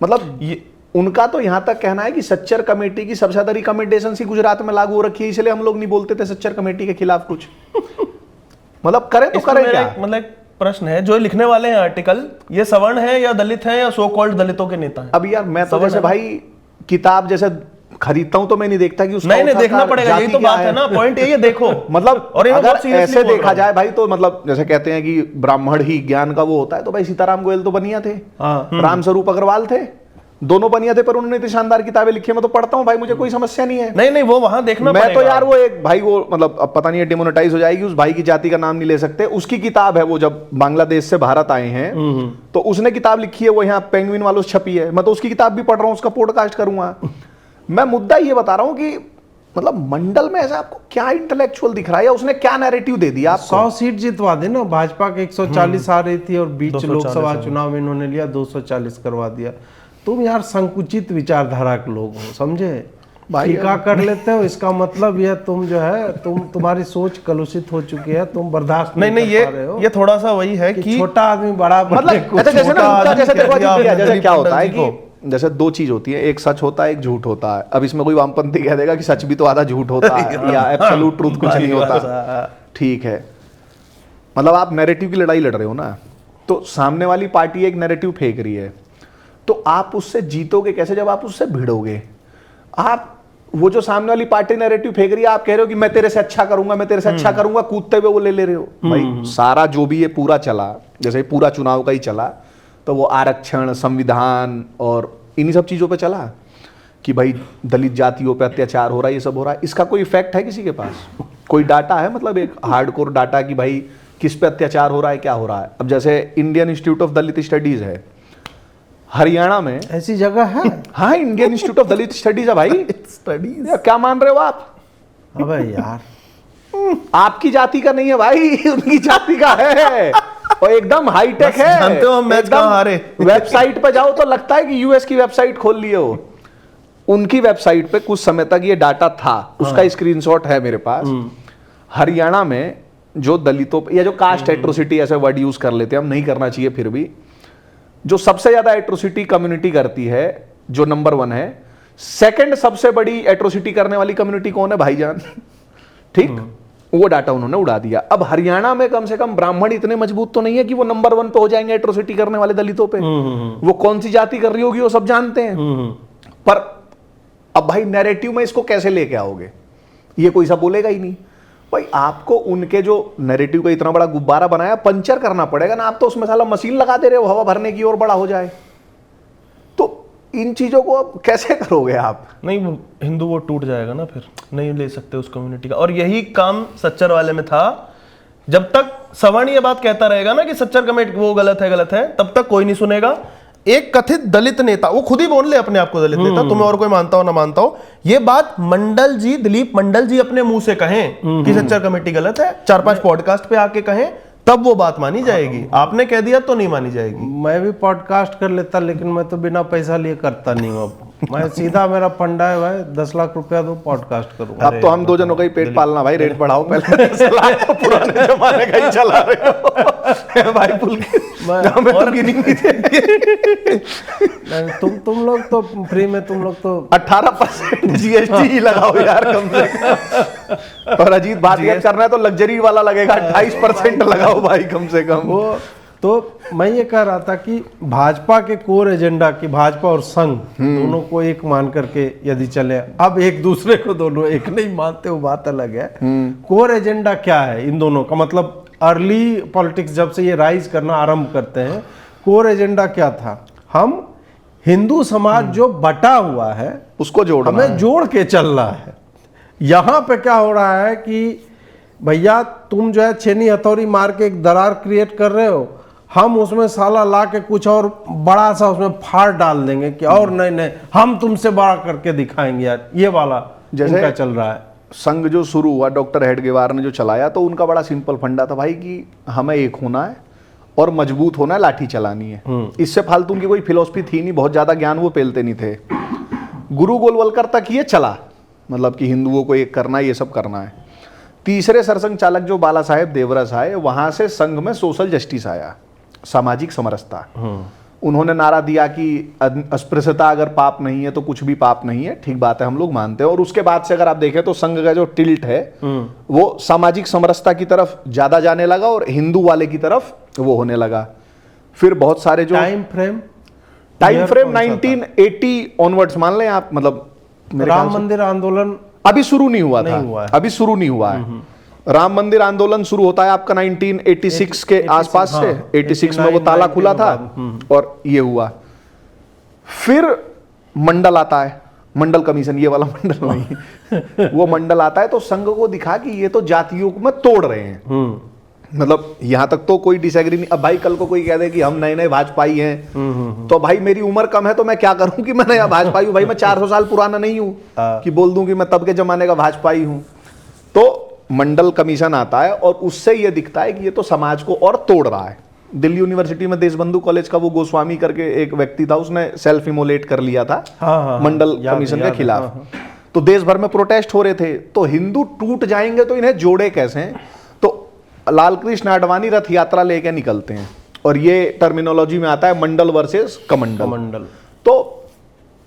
मतलब ये उनका तो यहां तक कहना है कि सच्चर कमेटी की सबसे ज्यादा रिकमेंडेशन सी गुजरात में लागू हो रखी है, इसलिए हम लोग नहीं बोलते थे सच्चर कमेटी के खिलाफ कुछ। मतलब करें तो करें क्या। मतलब एक प्रश्न है, जो लिखने वाले हैं आर्टिकल, ये सवर्ण है या दलित है या सो कॉल्ड दलितों के नेता हैं? अब यार मैं तो जैसे भाई किताब जैसे खरीदता हूं तो मैं नहीं देखता कि उसका नहीं देखना पड़ेगा, यही तो बात है ना, पॉइंट यही है। देखो मतलब और अगर ऐसे देखा जाए भाई तो मतलब जैसे कहते हैं कि ब्राह्मण ही ज्ञान का वो होता है, तो भाई सीताराम गोयल तो बनिया थे, राम स्वरूप अग्रवाल थे, दोनों बनिया थे, पर उन्होंने इतनी शानदार किताबें लिखी है, मैं तो पढ़ता हूं भाई, मुझे कोई समस्या नहीं है। नहीं वो वहां देखना मैं पड़ेगा। तो यार वो एक भाई वो मतलब अब पता नहीं है डिमोनेटाइज हो जाएगी, उस भाई की जाति का नाम नहीं ले सकते, उसकी किताब है वो जब बांग्लादेश से भारत आए हैं तो उसने किताब लिखी है, वो यहाँ पेंगुइन वालों से छपी है, मैं तो उसकी किताब भी पढ़ रहा हूँ, उसका पॉडकास्ट करूंगा। मैं मुद्दा ये बता रहा हूँ कि मतलब मंडल में ऐसा आपको क्या इंटेलेक्चुअल दिख रहा है, या उसने क्या नैरेटिव दे दिया आपको? 100 सीट जितवा दे ना, भाजपा के 140 आ रही थी और बीच लोकसभा चुनाव में इन्होंने लिया 240 करवा दिया। तुम यार संकुचित विचारधारा के लोग हो, समझे, टीका कर लेते हो, इसका मतलब यह तुम जो है तुम्हारी सोच कलुषित हो चुकी है, तुम बर्दाश्त नहीं कर पा रहे हो। ये थोड़ा सा वही है कि छोटा आदमी बड़ा मतलब अच्छा जैसे ना जैसे देखो जैसे क्या होता है कि जैसे दो चीज होती है, एक सच होता है एक झूठ होता है। अब इसमें कोई वामपंथी कह देगा कि सच भी तो आधा झूठ होता है या एब्सोल्यूट ट्रूथ कुछ नहीं होता, ठीक है। मतलब आप नैरेटिव की लड़ाई लड़ रहे हो ना, तो सामने वाली पार्टी एक नैरेटिव फेंक रही है, तो आप उससे जीतोगे कैसे जब आप उससे भिड़ोगे। आप वो जो सामने वाली पार्टी नैरेटिव फेंक रही है, आप कह रहे हो कि मैं तेरे से अच्छा करूंगा, मैं तेरे से अच्छा करूंगा, कूदते हुए वो ले रहे हो। भाई सारा जो भी ये पूरा चला, जैसे पूरा चुनाव का ही चला, तो वो आरक्षण, संविधान और इन्हीं सब चीजों पे चला कि भाई दलित जातियों पे अत्याचार हो रहा है, ये सब हो रहा है। इसका कोई इफेक्ट है किसी के पास? कोई डाटा है, मतलब एक हार्डकोर डाटा कि भाई किस पे अत्याचार हो रहा है, क्या हो रहा है? अब जैसे Indian institute of Dalit studies है हरियाणा में, ऐसी जगह है? हाँ, Indian institute of Dalit studies है भाई। स्टडीज क्या मान रहे हो आप? अबे यार आपकी जाति का नहीं है भाई, उनकी जाति का है और एकदम हाईटेक है। जानते हो हम मैच कहां हारे? वेबसाइट पे जाओ तो लगता है कि यूएस की वेबसाइट खोल लिए हो। उनकी वेबसाइट पे कुछ समय तक ये डाटा था, उसका स्क्रीनशॉट है मेरे पास। हरियाणा में जो दलितों या जो कास्ट एट्रोसिटी, ऐसे वर्ड यूज कर लेते हैं हम, नहीं करना चाहिए, फिर भी जो सबसे ज्यादा एट्रोसिटी कम्युनिटी करती है, जो नंबर 1 है, सेकंड सबसे बड़ी एट्रोसिटी करने वाली कम्युनिटी कौन है? भाईजान। ठीक, वो डाटा उन्होंने उड़ा दिया। अब हरियाणा में कम से कम ब्राह्मण इतने मजबूत तो नहीं है कि वो नंबर 1 पे हो जाएंगे एट्रोसिटी करने वाले दलितों पे। वो कौन सी जाति कर रही होगी वो सब जानते हैं। पर अब भाई नैरेटिव में इसको कैसे लेके आओगे? ये कोई सा बोलेगा ही नहीं भाई। आपको उनके जो नैरेटिव का इतना बड़ा गुब्बारा बनाया, पंचर करना पड़ेगा ना। आप तो उसमें साला मशीन लगा दे रहे हो हवा भरने की और बड़ा हो जाए। तो इन चीजों को अब कैसे करोगे आप? नहीं, हिंदू वोट टूट जाएगा ना, फिर नहीं ले सकते उस कम्युनिटी का। और यही काम सच्चर वाले में था। जब तक सवर्ण ये बात कहता रहेगा ना कि सच्चर कमेटी वो गलत है, तब तक कोई नहीं सुनेगा। एक कथित दलित नेता, वो खुद ही बोल ले अपने आप को दलित नेता, तुम्हें और कोई मानता हो ना मानता हो, ये बात मंडल जी, दिलीप मंडल जी अपने मुंह से कहें कि सच्चर कमेटी गलत है, 4-5 पॉडकास्ट पे आके कहें, तब वो बात मानी जाएगी। आपने कह दिया तो नहीं मानी जाएगी। मैं भी पॉडकास्ट कर लेता, लेकिन मैं तो बिना पैसा लिए करता नहीं हूँ अब। मैं सीधा, मेरा फंडा है भाई, 10 लाख रुपया दो, पॉडकास्ट करूंगा। अब तो हम 2 जनों का ही पेट पालना भाई, रेट बढ़ाओ पहले। 10 लाख तो पुराने जमाने का ही चला रहे हो भाई, हमें तो गिनी नहीं थे। तुम लोग तो फ्री में, तुम लोग तो 18% जीएसटी ही लगाओ यार कम से कम। और अजीत बात ये करना है तो लग्जरी वाला लगेगा, 28% लगाओ भाई कम से कम। वो तो मैं ये कह रहा था कि भाजपा के कोर एजेंडा की, भाजपा और संघ दोनों को एक मान करके यदि चले, अब एक दूसरे को दोनों एक नहीं मानते, वो बात अलग है। कोर एजेंडा क्या है इन दोनों का? मतलब अर्ली पॉलिटिक्स जब से ये राइज करना आरंभ करते हैं, कोर एजेंडा क्या था? हम हिंदू समाज जो बटा हुआ है उसको जोड़ना, हमें जोड़ के चल रहा है। यहाँ पे क्या हो रहा है कि भैया तुम जो है छेनी हथौड़ी मार के एक दरार क्रिएट कर रहे हो, हम उसमें साला ला के कुछ और बड़ा सा उसमें फाड़ डाल देंगे कि और नहीं हम तुमसे बड़ा करके दिखाएंगे यार, ये वाला जैसे इनका चल रहा है। संघ जो शुरू हुआ डॉक्टर हेडगेवार ने जो चलाया, तो उनका बड़ा सिंपल फंडा था भाई कि हमें एक होना है और मजबूत होना है, लाठी चलानी है। इससे फालतू की कोई फिलॉसफी थी नहीं, बहुत ज्यादा ज्ञान वो पेलते नहीं थे। गुरु गोलवलकर तक ये चला, मतलब कि हिंदुओं को एक करना है, ये सब करना है। तीसरे सरसंघ चालक जो बाला साहेब देवरस आए, वहां से संघ में सोशल जस्टिस आया, सामाजिक समरसता। उन्होंने नारा दिया कि अस्पृश्यता अगर पाप नहीं है तो कुछ भी पाप नहीं है। ठीक बात है, हम लोग मानते हैं। और उसके बाद से अगर आप देखें तो संघ का जो टिल्ट है वो सामाजिक समरसता की तरफ ज्यादा जाने लगा और हिंदू वाले की तरफ वो होने लगा। फिर बहुत सारे जो टाइम फ्रेम 1980 ऑनवर्ड्स मान लें आप, मतलब राम मंदिर आंदोलन अभी शुरू नहीं हुआ था, हुआ है। अभी शुरू नहीं हुआ है। राम मंदिर आंदोलन शुरू होता है आपका 1986 के आसपास से। 86 में वो ताला खुला था और ये हुआ। फिर मंडल आता है, मंडल कमीशन, ये वाला मंडल नहीं वो मंडल आता है। तो संघ को दिखा कि ये तो जातियों में तोड़ रहे हैं, मतलब यहां तक तो कोई डिसएग्री नहीं। अब भाई कल को कोई कह दे कि हम नए नए भाजपाई हैं, तो भाई मेरी उम्र कम है तो मैं क्या करूं कि मैं नया भाजपाई हूं। भाई मैं 400 साल पुराना नहीं हूं कि बोल दूं कि मैं तब के जमाने का भाजपाई हूं। तो मंडल कमीशन आता है और उससे ये दिखता है कि ये तो समाज को और तोड़ रहा है। दिल्ली यूनिवर्सिटी में देशबंधु कॉलेज का वो गोस्वामी करके एक व्यक्ति था, उसने सेल्फ इमोलेट कर लिया था मंडल कमीशन के खिलाफ। तो देश भर में प्रोटेस्ट हो रहे थे। तो हिंदू टूट जाएंगे तो इन्हें जोड़े कैसे? तो लाल कृष्ण आडवाणी रथ यात्रा लेके निकलते हैं और ये टर्मिनोलॉजी में आता है मंडल वर्सेस कमंडल। तो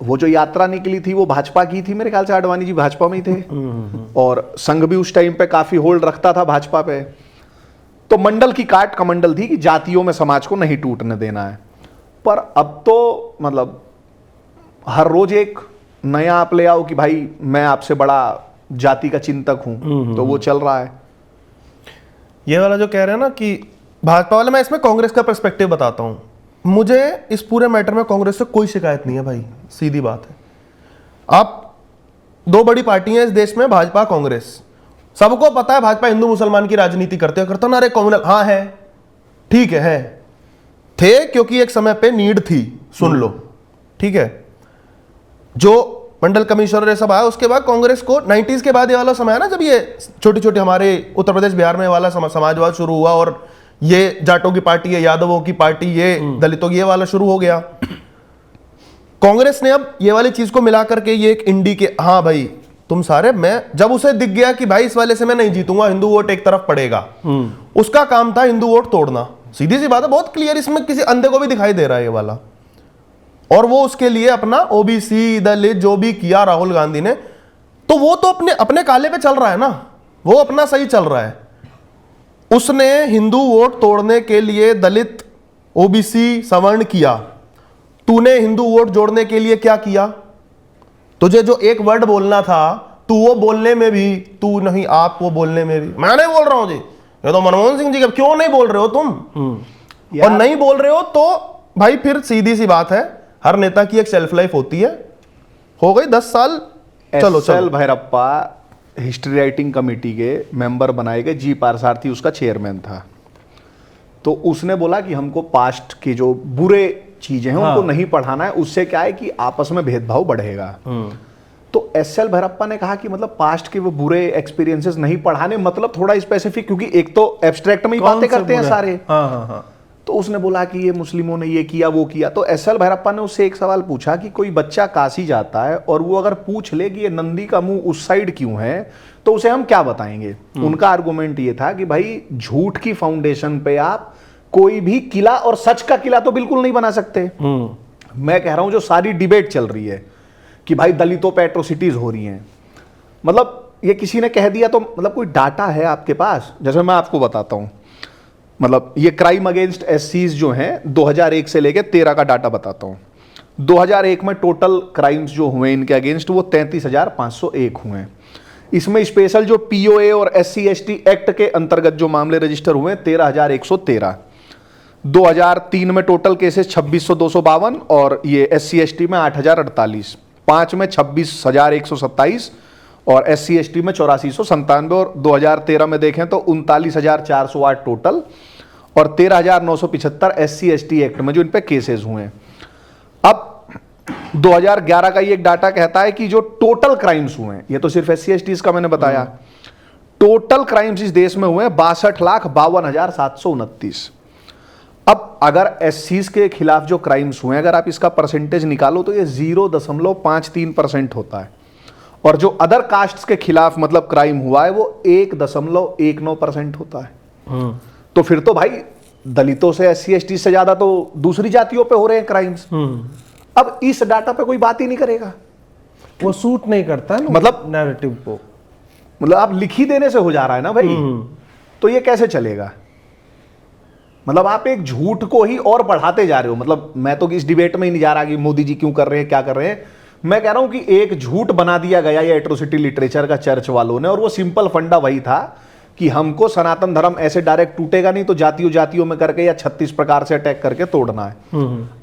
वो जो यात्रा निकली थी वो भाजपा की थी, मेरे ख्याल से आडवाणी जी भाजपा में ही थे और संघ भी उस टाइम पे काफी होल्ड रखता था भाजपा पे। तो मंडल की काट कमंडल थी कि जातियों में समाज को नहीं टूटने देना है। पर अब तो मतलब हर रोज एक नया आप ले आओ कि भाई मैं आपसे बड़ा जाति का चिंतक हूं, तो वो चल रहा है। ये वाला जो कह रहे हैं ना कि भाजपा वाले, मैं इसमें कांग्रेस का पर्सपेक्टिव बताता हूं। मुझे इस पूरे मैटर में कांग्रेस से कोई शिकायत नहीं है भाई, सीधी बात है। आप 2 बड़ी पार्टियां इस देश में, भाजपा कांग्रेस, सबको पता है भाजपा हिंदू मुसलमान की राजनीति करते ना रे कम्युनल, हाँ है, ठीक है थे क्योंकि एक समय पे नीड थी, सुन लो, ठीक है। जो मंडल कमिश्नर ये सब आया उसके बाद कांग्रेस को 90s के बाद ये वाला समय है ना, जब ये छोटी छोटी हमारे उत्तर प्रदेश बिहार में वाला समाजवाद शुरू हुआ और ये जाटों की पार्टी है, यादवों की पार्टी, ये दलितों की, ये वाला शुरू हो गया। कांग्रेस ने अब ये वाली चीज को मिला करके ये एक इंडी के, हाँ भाई तुम सारे, मैं जब उसे दिख गया कि भाई इस वाले से मैं नहीं जीतूंगा, हिंदू वोट एक तरफ पड़ेगा, उसका काम था हिंदू वोट तोड़ना। सीधी सी बात है, बहुत क्लियर, इसमें किसी अंधे को भी दिखाई दे रहा है ये वाला। और वो उसके लिए अपना ओबीसी दलित जो भी किया राहुल गांधी ने, तो वो तो अपने अपने काले पे चल रहा है ना, वो अपना सही चल रहा है। उसने हिंदू वोट तोड़ने के लिए दलित ओबीसी सवर्ण किया, तूने हिंदू वोट जोड़ने के लिए क्या किया? तुझे जो एक वर्ड बोलना था, तू वो बोलने में भी, तू नहीं आप वो बोलने में भी, मैं नहीं बोल रहा हूं जी, ये तो मनमोहन सिंह जी का, क्यों नहीं बोल रहे हो तुम? और नहीं बोल रहे हो तो भाई फिर सीधी सी बात है, हर नेता की एक शेल्फ लाइफ होती है, हो गई 10 साल, चलो चलो। भैरप्पा हिस्ट्री राइटिंग कमेटी के मेंबर बनाए गए, जी पारसारथी उसका चेयरमैन था। तो उसने बोला कि हमको पास्ट के जो बुरे चीजें हैं उनको नहीं पढ़ाना है, उससे क्या है कि आपस में भेदभाव बढ़ेगा। तो एस.एल. भैरप्पा ने कहा कि मतलब पास्ट के वो बुरे एक्सपीरियंसेस नहीं पढ़ाने, मतलब थोड़ा स्पेसिफिक, क्योंकि एक तो एब्स्ट्रैक्ट में ही बातें करते हैं सारे। तो उसने बोला कि ये मुस्लिमों ने ये किया वो किया। तो एस.एल. भैरप्पा ने उससे एक सवाल पूछा कि कोई बच्चा काशी जाता है और वो अगर पूछ ले कि ये नंदी का मुंह उस साइड क्यों है, तो उसे हम क्या बताएंगे। उनका आर्गुमेंट ये था कि भाई झूठ की फाउंडेशन पे आप कोई भी किला, और सच का किला तो बिल्कुल नहीं बना सकते। मैं कह रहा हूं जो सारी डिबेट चल रही है कि भाई दलितों पे एट्रोसिटीज हो रही हैं, मतलब ये किसी ने कह दिया तो मतलब कोई डाटा है आपके पास? जैसे मैं आपको बताता हूं, मतलब ये क्राइम अगेंस्ट एससीज जो हैं 2001 से लेके 13 का डाटा बताता हूं। 2001 में टोटल क्राइम्स जो हुए इनके अगेंस्ट वो 33,501 हुए। इसमें स्पेशल जो पीओए और SC/ST एक्ट के अंतर्गत जो मामले रजिस्टर हुए 13,113। 2003 में टोटल केसेस 26,252 और ये SC/ST में 8,048। 5 में 26,127 और SC/ST में 8497। और 2013 में देखें तो 39,408 टोटल और 13,975 SC/ST एक्ट में जो इन पे केसेस हुए हैं। अब 2011 का ये एक डाटा कहता है कि जो टोटल क्राइम्स हुए हैं, ये तो सिर्फ SC/ST का मैंने बताया, टोटल क्राइम्स इस देश में हुए 62,52,729। अब अगर SCs के खिलाफ जो क्राइम्स हुए, अगर आप इसका परसेंटेज निकालो तो ये 0.53% होता है, और जो अदर कास्ट्स के खिलाफ मतलब क्राइम हुआ है वो 1.19% होता है। तो फिर तो भाई दलितों से SC/ST से ज्यादा तो दूसरी जातियों पे हो रहे हैं क्राइम्स। अब इस डाटा पे कोई बात ही नहीं करेगा, वो सूट नहीं करता है मतलब नैरेटिव को, मतलब आप लिख ही देने से हो जा रहा है ना भाई, तो ये कैसे चलेगा। मतलब आप एक झूठ को ही और बढ़ाते जा रहे हो। मतलब मैं तो इस डिबेट में ही नहीं जा रहा कि मोदी जी क्यों कर रहे हैं क्या कर रहे हैं, मैं कह रहा हूं कि एक झूठ बना दिया गया ये एट्रोसिटी लिटरेचर का चर्च वालों ने, और वो सिंपल फंडा वही था कि हमको सनातन धर्म ऐसे डायरेक्ट टूटेगा नहीं, तो जातियों जातियों में करके या 36 प्रकार से अटैक करके तोड़ना है।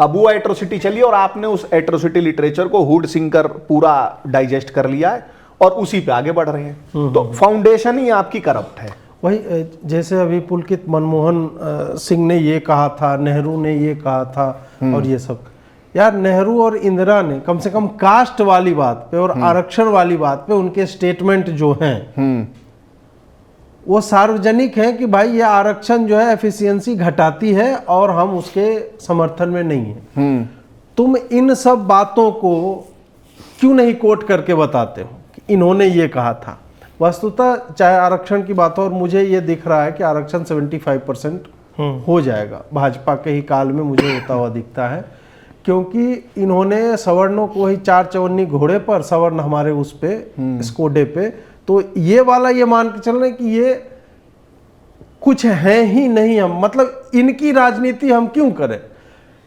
अब वो एट्रोसिटी चली और आपने उस एट्रोसिटी लिटरेचर को हुड सिंह कर पूरा डाइजेस्ट कर लिया है और उसी पे आगे बढ़ रहे हैं। तो फाउंडेशन ही आपकी करप्ट है। वही जैसे अभी पुलकित मनमोहन सिंह ने ये कहा था, नेहरू ने ये कहा था, और ये सब यार नेहरू और इंदिरा ने कम से कम कास्ट वाली बात पे और आरक्षण वाली बात पे उनके स्टेटमेंट जो हैं वो सार्वजनिक है कि भाई ये आरक्षण जो है एफिशिएंसी घटाती है और हम उसके समर्थन में नहीं है। तुम इन सब बातों को क्यों नहीं कोट करके बताते हो कि इन्होंने ये कहा था। वस्तुतः चाहे आरक्षण की बात हो, और मुझे ये दिख रहा है कि आरक्षण 75% हो जाएगा भाजपा के ही काल में, मुझे होता हुआ दिखता है, क्योंकि इन्होंने सवर्णों को ही 4 चवन्नी घोड़े पर, सवर्ण हमारे उस पे स्कोडे पे, तो ये वाला ये मान के चल रहे कि ये कुछ है ही नहीं। हम मतलब इनकी राजनीति हम क्यों करें,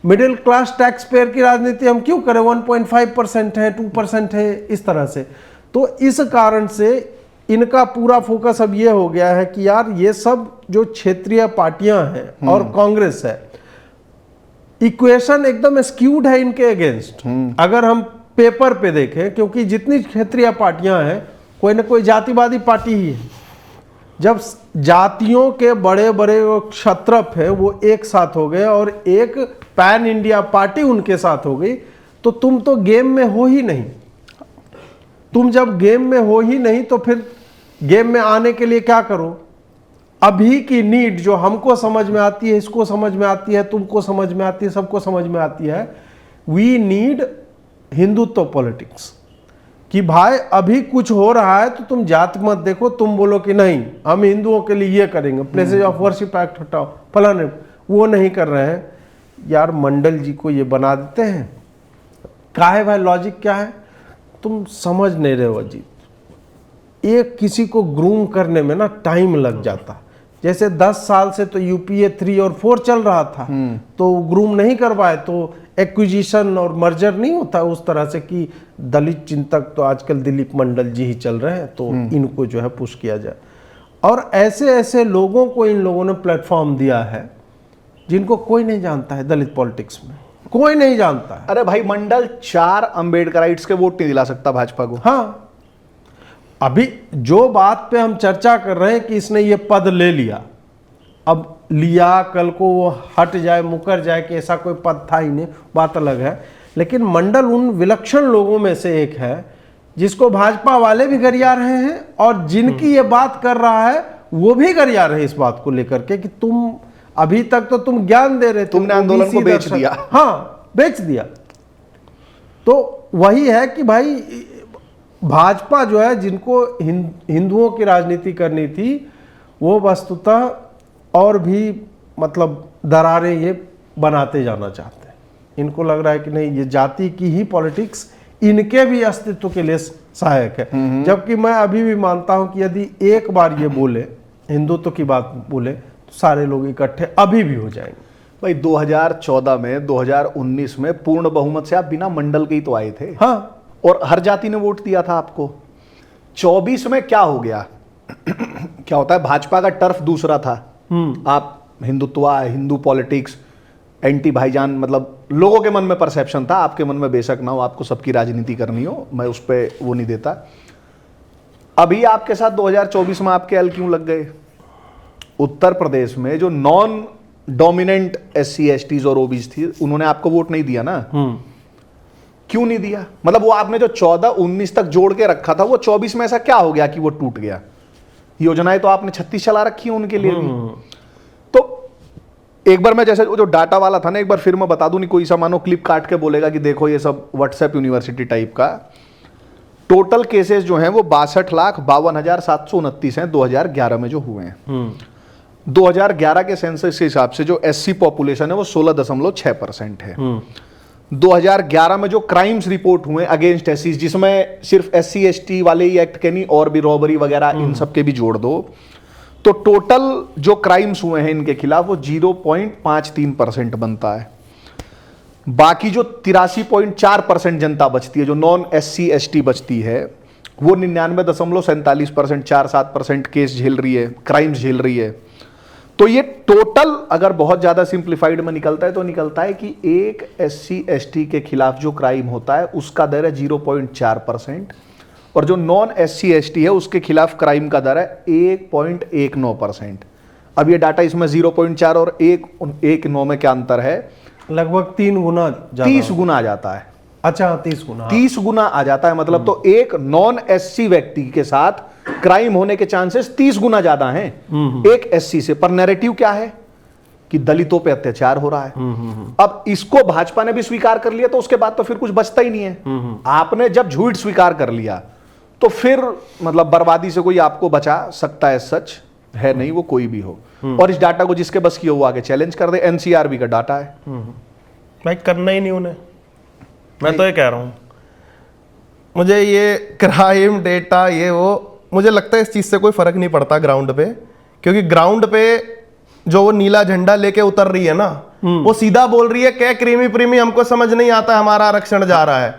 मिडिल क्लास टैक्स पेयर की राजनीति हम क्यों करें, 1.5% है, 2% है, इस तरह से। तो इस कारण से इनका पूरा फोकस अब ये हो गया है कि यार ये सब जो क्षेत्रीय पार्टियां हैं और कांग्रेस है, इक्वेशन एकदम स्क्यूड है इनके अगेंस्ट। अगर हम पेपर पे देखें, क्योंकि जितनी क्षेत्रीय पार्टियां हैं कोई ना कोई जातिवादी पार्टी ही है। जब जातियों के बड़े बड़े क्षत्रप है वो एक साथ हो गए और एक पैन इंडिया पार्टी उनके साथ हो गई, तो तुम तो गेम में हो ही नहीं। तुम जब गेम में हो ही नहीं तो फिर गेम में आने के लिए क्या करो। अभी की नीड जो हमको समझ में आती है, इसको समझ में आती है, तुमको समझ में आती है, सबको समझ में आती है, वी नीड हिंदुत्व पॉलिटिक्स। कि भाई अभी कुछ हो रहा है तो तुम जात मत देखो, तुम बोलो कि नहीं हम हिंदुओं के लिए ये करेंगे, प्लेसेज ऑफ वर्शिप एक्ट हटाओ, फलाने, वो नहीं कर रहे हैं। यार मंडल जी को ये बना देते हैं, काहे भाई, लॉजिक क्या है, तुम समझ नहीं रहे हो अजीत। एक किसी को ग्रूम करने में ना टाइम लग जाता। जैसे 10 साल से तो UPA 3 और 4 चल रहा था, तो ग्रूम नहीं करवाए तो एक्विजिशन और मर्जर नहीं होता उस तरह से कि दलित चिंतक तो आजकल दिलीप मंडल जी ही चल रहे हैं, तो इनको जो है पुश किया जाए। और ऐसे ऐसे लोगों को इन लोगों ने प्लेटफॉर्म दिया है जिनको कोई नहीं जानता है दलित पॉलिटिक्स में, कोई नहीं जानता है। अरे भाई मंडल 4 अम्बेडकराइट्स के वोट नहीं दिला सकता भाजपा को। हाँ, अभी जो बात पे हम चर्चा कर रहे हैं कि इसने ये पद ले लिया, अब लिया कल को वो हट जाए, मुकर जाए कि ऐसा कोई पद था ही नहीं, बात अलग है। लेकिन मंडल उन विलक्षण लोगों में से एक है जिसको भाजपा वाले भी गरिया रहे हैं और जिनकी ये बात कर रहा है वो भी गरिया रहे इस बात को लेकर के कि तुम अभी तक तो तुम ज्ञान दे रहे थे, तुमने आंदोलन को बेच दिया। हाँ, बेच दिया। तो वही है कि भाई भाजपा जो है, जिनको हिंदुओं की राजनीति करनी थी, वो वस्तुतः और भी मतलब दरारें ये बनाते जाना चाहते हैं। इनको लग रहा है कि नहीं, ये जाति की ही पॉलिटिक्स इनके भी अस्तित्व के लिए सहायक है। जबकि मैं अभी भी मानता हूं कि यदि एक बार ये बोले, हिंदुत्व की बात बोले, तो सारे लोग इकट्ठे अभी भी हो जाएंगे। भाई 2014 में, 2019 में पूर्ण बहुमत से आप बिना मंडल के ही तो आए थे। हाँ, और हर जाति ने वोट दिया था आपको। 24 में क्या हो गया? क्या होता है, भाजपा का टर्फ दूसरा था। आप हिंदुत्वा, हिंदू पॉलिटिक्स, एंटी भाईजान, मतलब लोगों के मन में परसेप्शन था, आपके मन में बेशक ना हो, आपको सबकी राजनीति करनी हो, मैं उस पर वो नहीं देता। अभी आपके साथ 2024 में आपके एल क्यों लग गए? उत्तर प्रदेश में जो नॉन डोमिनेंट SC STs और OBC थी, उन्होंने आपको वोट नहीं दिया ना। क्यों नहीं दिया? मतलब वो आपने जो 14-19 तक जोड़ के रखा था, वो 24 में ऐसा क्या हो गया कि वो टूट गया? योजनाएं तो आपने 36 चला रखी है उनके लिए भी। तो एक बार मैं, जैसे जो डाटा वाला था ना, एक बार फिर मैं बता दूं, नहीं कोई सा मानो क्लिप काट के बोलेगा कि देखो ये सब व्हाट्सएप यूनिवर्सिटी टाइप का। टोटल केसेस जो हैं वो 62,52,729 हैं 2011 में जो हुए हैं। 2011 के सेंसस के हिसाब से जो SC पॉपुलेशन है वो 16.6% है। 2011 में जो क्राइम्स रिपोर्ट हुए अगेंस्ट SCs, जिसमें सिर्फ SC ST वाले ही एक्ट के नहीं, और भी रॉबरी वगैरह इन सब के भी जोड़ दो, तो टोटल जो क्राइम्स हुए हैं इनके खिलाफ वो 0.53% बनता है। बाकी जो 83.4% जनता बचती है, जो नॉन SC ST बचती है, वो 99.47%, 4-7% केस झेल रही है, क्राइम्स झेल रही है। तो ये टोटल अगर बहुत ज्यादा सिंप्लीफाइड में निकलता है तो निकलता है कि एक SC ST के खिलाफ जो क्राइम होता है उसका दर है 0.4%, और जो नॉन SC ST है उसके खिलाफ क्राइम का दर है 1.19%। अब ये डाटा इसमें 0.4 और 1.19 में क्या अंतर है? लगभग 3 गुना, 30 गुना आ जाता है। अच्छा, 30 गुना, 30 गुना आ जाता है। मतलब तो एक नॉन SC व्यक्ति के साथ क्राइम होने के चांसेस 30 गुना ज्यादा हैं एक SC से। पर नैरेटिव क्या है कि दलितों पे अत्याचार हो रहा है। अब इसको भाजपा ने भी स्वीकार कर लिया, तो उसके बाद तो फिर कुछ बचता ही नहीं है। आपने जब झूठ स्वीकार कर लिया तो फिर मतलब बर्बादी से कोई आपको बचा सकता है? सच है नहीं, वो कोई भी हो। और इस डाटा को जिसके बस की हो वो आगे चैलेंज कर दे। NCRB का डाटा है भाई, करना ही नहीं उन्हें। मैं तो ये कह रहा हूं, मुझे ये क्राइम डेटा ये वो, मुझे लगता है इस चीज से कोई फर्क नहीं पड़ता ग्राउंड पे, क्योंकि ग्राउंड पे जो वो नीला झंडा लेके उतर रही है ना, वो सीधा बोल रही है क्या क्रीमी प्रीमी हमको समझ नहीं आता, हमारा आरक्षण जा रहा है।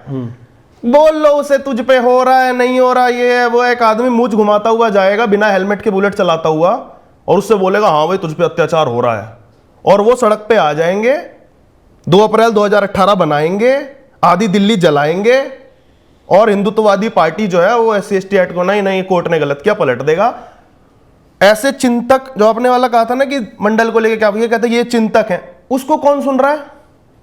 बोल लो उसे, तुझ पे हो रहा है नहीं हो रहा, ये है वो। एक आदमी मूंछ घुमाता हुआ जाएगा बिना हेलमेट के बुलेट चलाता हुआ, और उससे बोलेगा हाँ भाई तुझ पे अत्याचार हो रहा है, और वो सड़क पे आ जाएंगे, 2 अप्रैल 2018 बनाएंगे, आधी दिल्ली जलाएंगे, और हिंदुत्ववादी पार्टी जो है वो SC ST एक्ट को नहीं कोर्ट ने गलत किया पलट देगा। ऐसे चिंतक, जो आपने वाला कहा था ना कि मंडल को लेके क्या कहते हैं ये चिंतक है, उसको कौन सुन रहा है?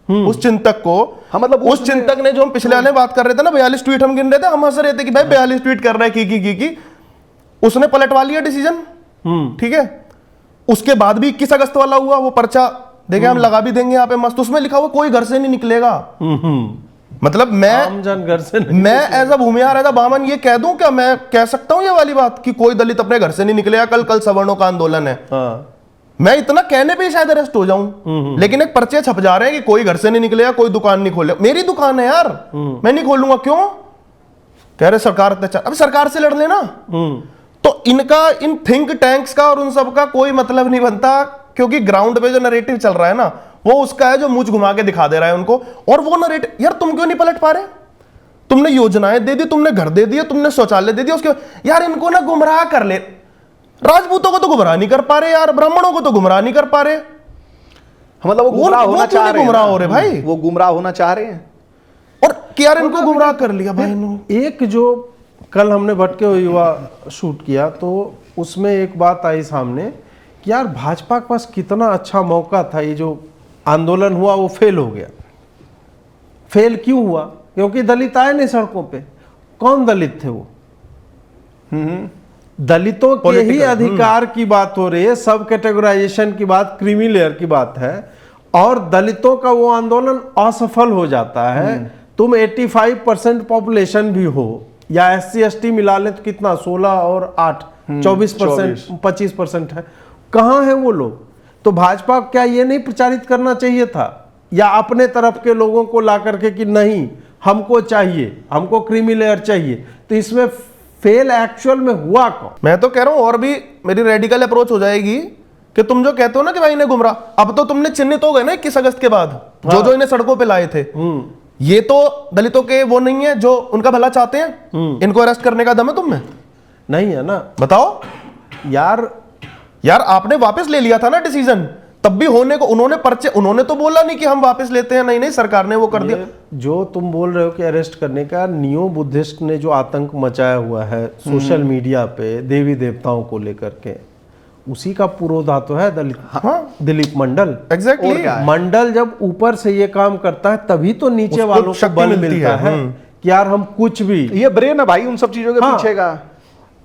उस चिंतक को, हाँ, मतलब उस चिंतक ने, जो हम पिछले वाले बात कर रहे थे ना, 42 ट्वीट हम गिन रहे थे, हम हंस रहे थे कि भाई 42 ट्वीट कर रहा है की उसने पलटवा लिया डिसीजन। ठीक है, उसके बाद भी 21 अगस्त वाला हुआ, वो पर्चा देखे हम लगा भी देंगे यहाँ पे मस्त, उसमें लिखा हुआ कोई घर से नहीं निकलेगा। मतलब मैं घर से मैं as a Bhumihar, as a Baman ये कह दूं क्या? मैं कह सकता हूं ये वाली बात कि कोई दलित अपने घर से नहीं निकलेगा, कल सवर्णों का आंदोलन है। हाँ। मैं इतना कहने पे शायद अरेस्ट हो जाऊं, लेकिन एक पर्चे छप जा रहे हैं कि कोई घर से नहीं निकलेगा, कोई दुकान नहीं खोले। मेरी दुकान है यार, मैं नहीं खोलूंगा। क्यों? कह रहे सरकार अत्याचार। अब सरकार से लड़ लेना। तो इनका, इन थिंक टैंक्स का और उन सब का कोई मतलब नहीं बनता, क्योंकि ग्राउंड पे जो नैरेटिव चल रहा है ना, वो उसका है जो मुझ घुमा के दिखा दे रहा है उनको। और वो नैरेटिव, यार तुम क्यों नहीं पलट पा रहे? तुमने योजनाएं दे दी, तुमने घर दे दिए, तुमने शौचालय दे दिया, उसके यार इनको ना गुमराह कर ले। राजपूतों को तो गुमराह नहीं कर पा रहे यार, ब्राह्मणों को तो गुमराह नहीं कर पा रहे। मतलब वो गुमराह होना चाह रहे हैं, गुमराह हो रहे भाई, वो गुमराह होना चाह रहे हैं। और यार इनको गुमराह कर लिया भाई ने। एक जो कल हमने भटके हुए युवा शूट किया, तो उसमें एक बात आई सामने कि यार भाजपा के पास कितना अच्छा मौका था, ये जो आंदोलन हुआ वो फेल हो गया। फेल क्यों हुआ? क्योंकि दलित आए नहीं सड़कों पे। कौन दलित थे वो? दलितों के ही अधिकार की बात हो रही है, सब कैटेगराइजेशन की बात, क्रीमी लेयर की बात है, और दलितों का वो आंदोलन असफल हो जाता है। तुम 85% पॉपुलेशन भी हो या SC ST मिला लें तो कितना 16 और 8 24% 25% है, कहाँ है वो लोग? तो भाजपा को क्या ये नहीं प्रचारित करना चाहिए था, या अपने तरफ के लोगों को ला करके कि नहीं हमको चाहिए, हमको क्रीमी लेयर चाहिए? तो इसमें फेल एक्चुअल में हुआ कौन? मैं तो कह रहा हूं और भी मेरी रेडिकल अप्रोच हो जाएगी कि तुम जो कहते हो ना कि भाई इन्हें गुमराह, अब तो तुमने चिन्हित हो गए ना 21 अगस्त के बाद, जो इन्हें सड़कों पे लाए थे, ये तो दलितों के वो नहीं है जो उनका भला चाहते हैं। इनको अरेस्ट करने का दम है तुम में? नहीं है ना। बताओ यार आपने वापस ले लिया था ना डिसीजन, तब भी होने को उन्होंने तो बोला नहीं कि हम वापस लेते हैं, नहीं सरकार ने वो कर दिया। जो तुम बोल रहे हो कि अरेस्ट करने का, नियो बुद्धिस्ट ने जो आतंक मचाया हुआ है सोशल मीडिया पे देवी देवताओं को लेकर के, उसी का पुरोधा तो है दिलीप मंडल। एग्जैक्टली। मंडल जब ऊपर से ये काम करता है तभी तो नीचे वालों को बल मिलता है कि यार हम कुछ भी, ये ब्रेन है भाई उन सब चीजों के पीछे का।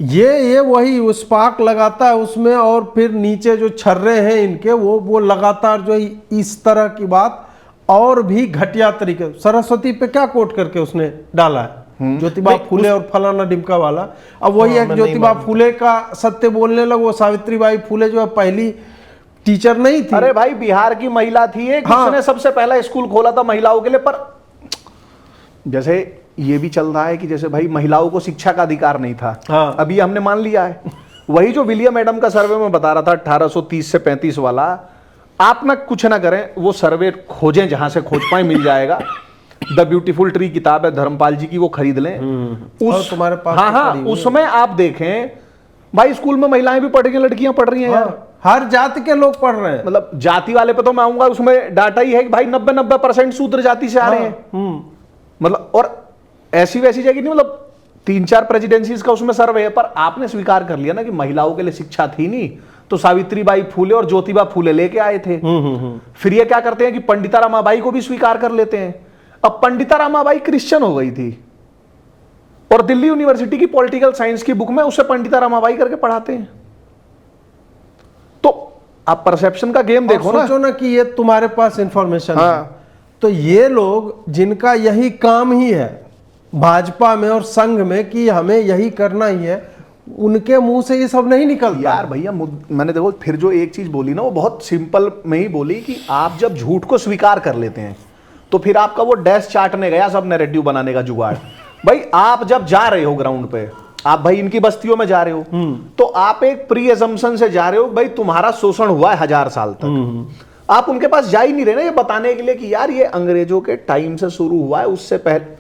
ये वही उस स्पार्क लगाता है उसमें, और फिर नीचे जो छर्रे हैं इनके वो लगातार जो इस तरह की बात और भी घटिया तरीके। सरस्वती पे क्या कोट करके उसने डाला है, ज्योतिबा फूले और फलाना डिमका वाला। अब वही है, ज्योतिबा फूले का सत्य बोलने लगो, सावित्रीबाई फूले जो है पहली टीचर नहीं थी। अरे भाई बिहार की महिला थी एक, जिसने सबसे पहला स्कूल खोला था महिलाओं के लिए। पर जैसे ये भी चल रहा है कि जैसे भाई महिलाओं को शिक्षा का अधिकार नहीं था, अभी हमने मान लिया है। वही जो विलियम एडम का सर्वे में बता रहा था 1830 से 35 वाला, आप ना कुछ ना करें, वो सर्वे खोजें, जहां से खोज पाए मिल जाएगा। द ब्यूटीफुल ट्री किताब है धर्मपाल जी की, वो खरीद लें। उस तुम्हारे पास हाँ उसमें आप देखें भाई स्कूल में महिलाएं भी पढ़ रही हैं, लड़कियां पढ़ रही हैं यार, हर जाति के लोग पढ़ रहे हैं। मतलब जाति वाले पे तो मैं आऊंगा, उसमें डाटा ही है कि भाई 90% शूद्र जाति से आ रहे हैं। मतलब और ऐसी वैसी जगह नहीं, मतलब 3-4 प्रेसिडेंसीज का उसमें सर्वे है। पर आपने स्वीकार कर लिया ना कि महिलाओं के लिए शिक्षा थी नहीं, तो सावित्रीबाई फूले और ज्योतिबा फूले लेके आए थे। फिर ये क्या करते हैं कि पंडिता रमाबाई को भी स्वीकार कर लेते हैं। अब पंडिता रमाबाई क्रिश्चियन हो गई थी और दिल्ली यूनिवर्सिटी की पॉलिटिकल साइंस की बुक में उसे पंडिता रमाबाई करके पढ़ाते हैं। तो आप परसेप्शन का गेम देखो ना। सोचो ना कि ये तुम्हारे पास इंफॉर्मेशन है, तो ये लोग जिनका यही काम ही है भाजपा में और संघ में कि हमें यही करना ही है, उनके मुंह से ये सब नहीं निकलता। यार भैया मैंने देखो फिर जो एक चीज बोली ना, वो बहुत सिंपल में ही बोली कि आप जब झूठ को स्वीकार कर लेते हैं तो फिर आपका वो डैश चाटने गया सब नैरेटिव बनाने का जुगाड़। भाई आप जब जा रहे हो ग्राउंड पे, आप भाई इनकी बस्तियों में जा रहे हो, तो आप एक प्री एजम्पशन से जा रहे हो भाई तुम्हारा शोषण हुआ है 1000 साल तक। आप उनके पास जा ही नहीं रहे ना ये बताने के लिए कि यार ये अंग्रेजों के टाइम से शुरू हुआ है, उससे पहले।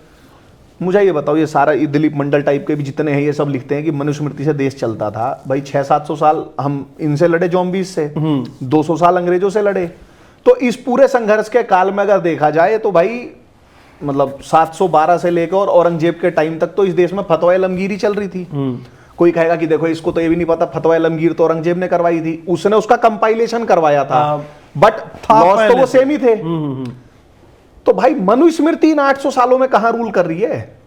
मुझे ये बताओ, ये सारा दिलीप मंडल टाइप के भी जितने हैं ये सब लिखते हैं कि मनुस्मृति से देश चलता था। भाई 600-700 साल हम इनसे लड़े, जॉम्बीज से, 200 साल अंग्रेजों से लड़े। तो इस पूरे संघर्ष के काल में अगर देखा जाए तो भाई मतलब 712 से लेकर और औरंगजेब के टाइम तक तो इस देश में फतवा आलमगीरी चल रही थी। कोई कहेगा कि देखो इसको तो ये भी नहीं पता, फतवा आलमगीर तो औरंगजेब ने करवाई थी, उसने उसका कंपाइलेशन करवाया था, बट लॉस तो वो सेम ही थे। तो भाई मनुस्मृति इन 800 सालों में कहां रूल कर रही है?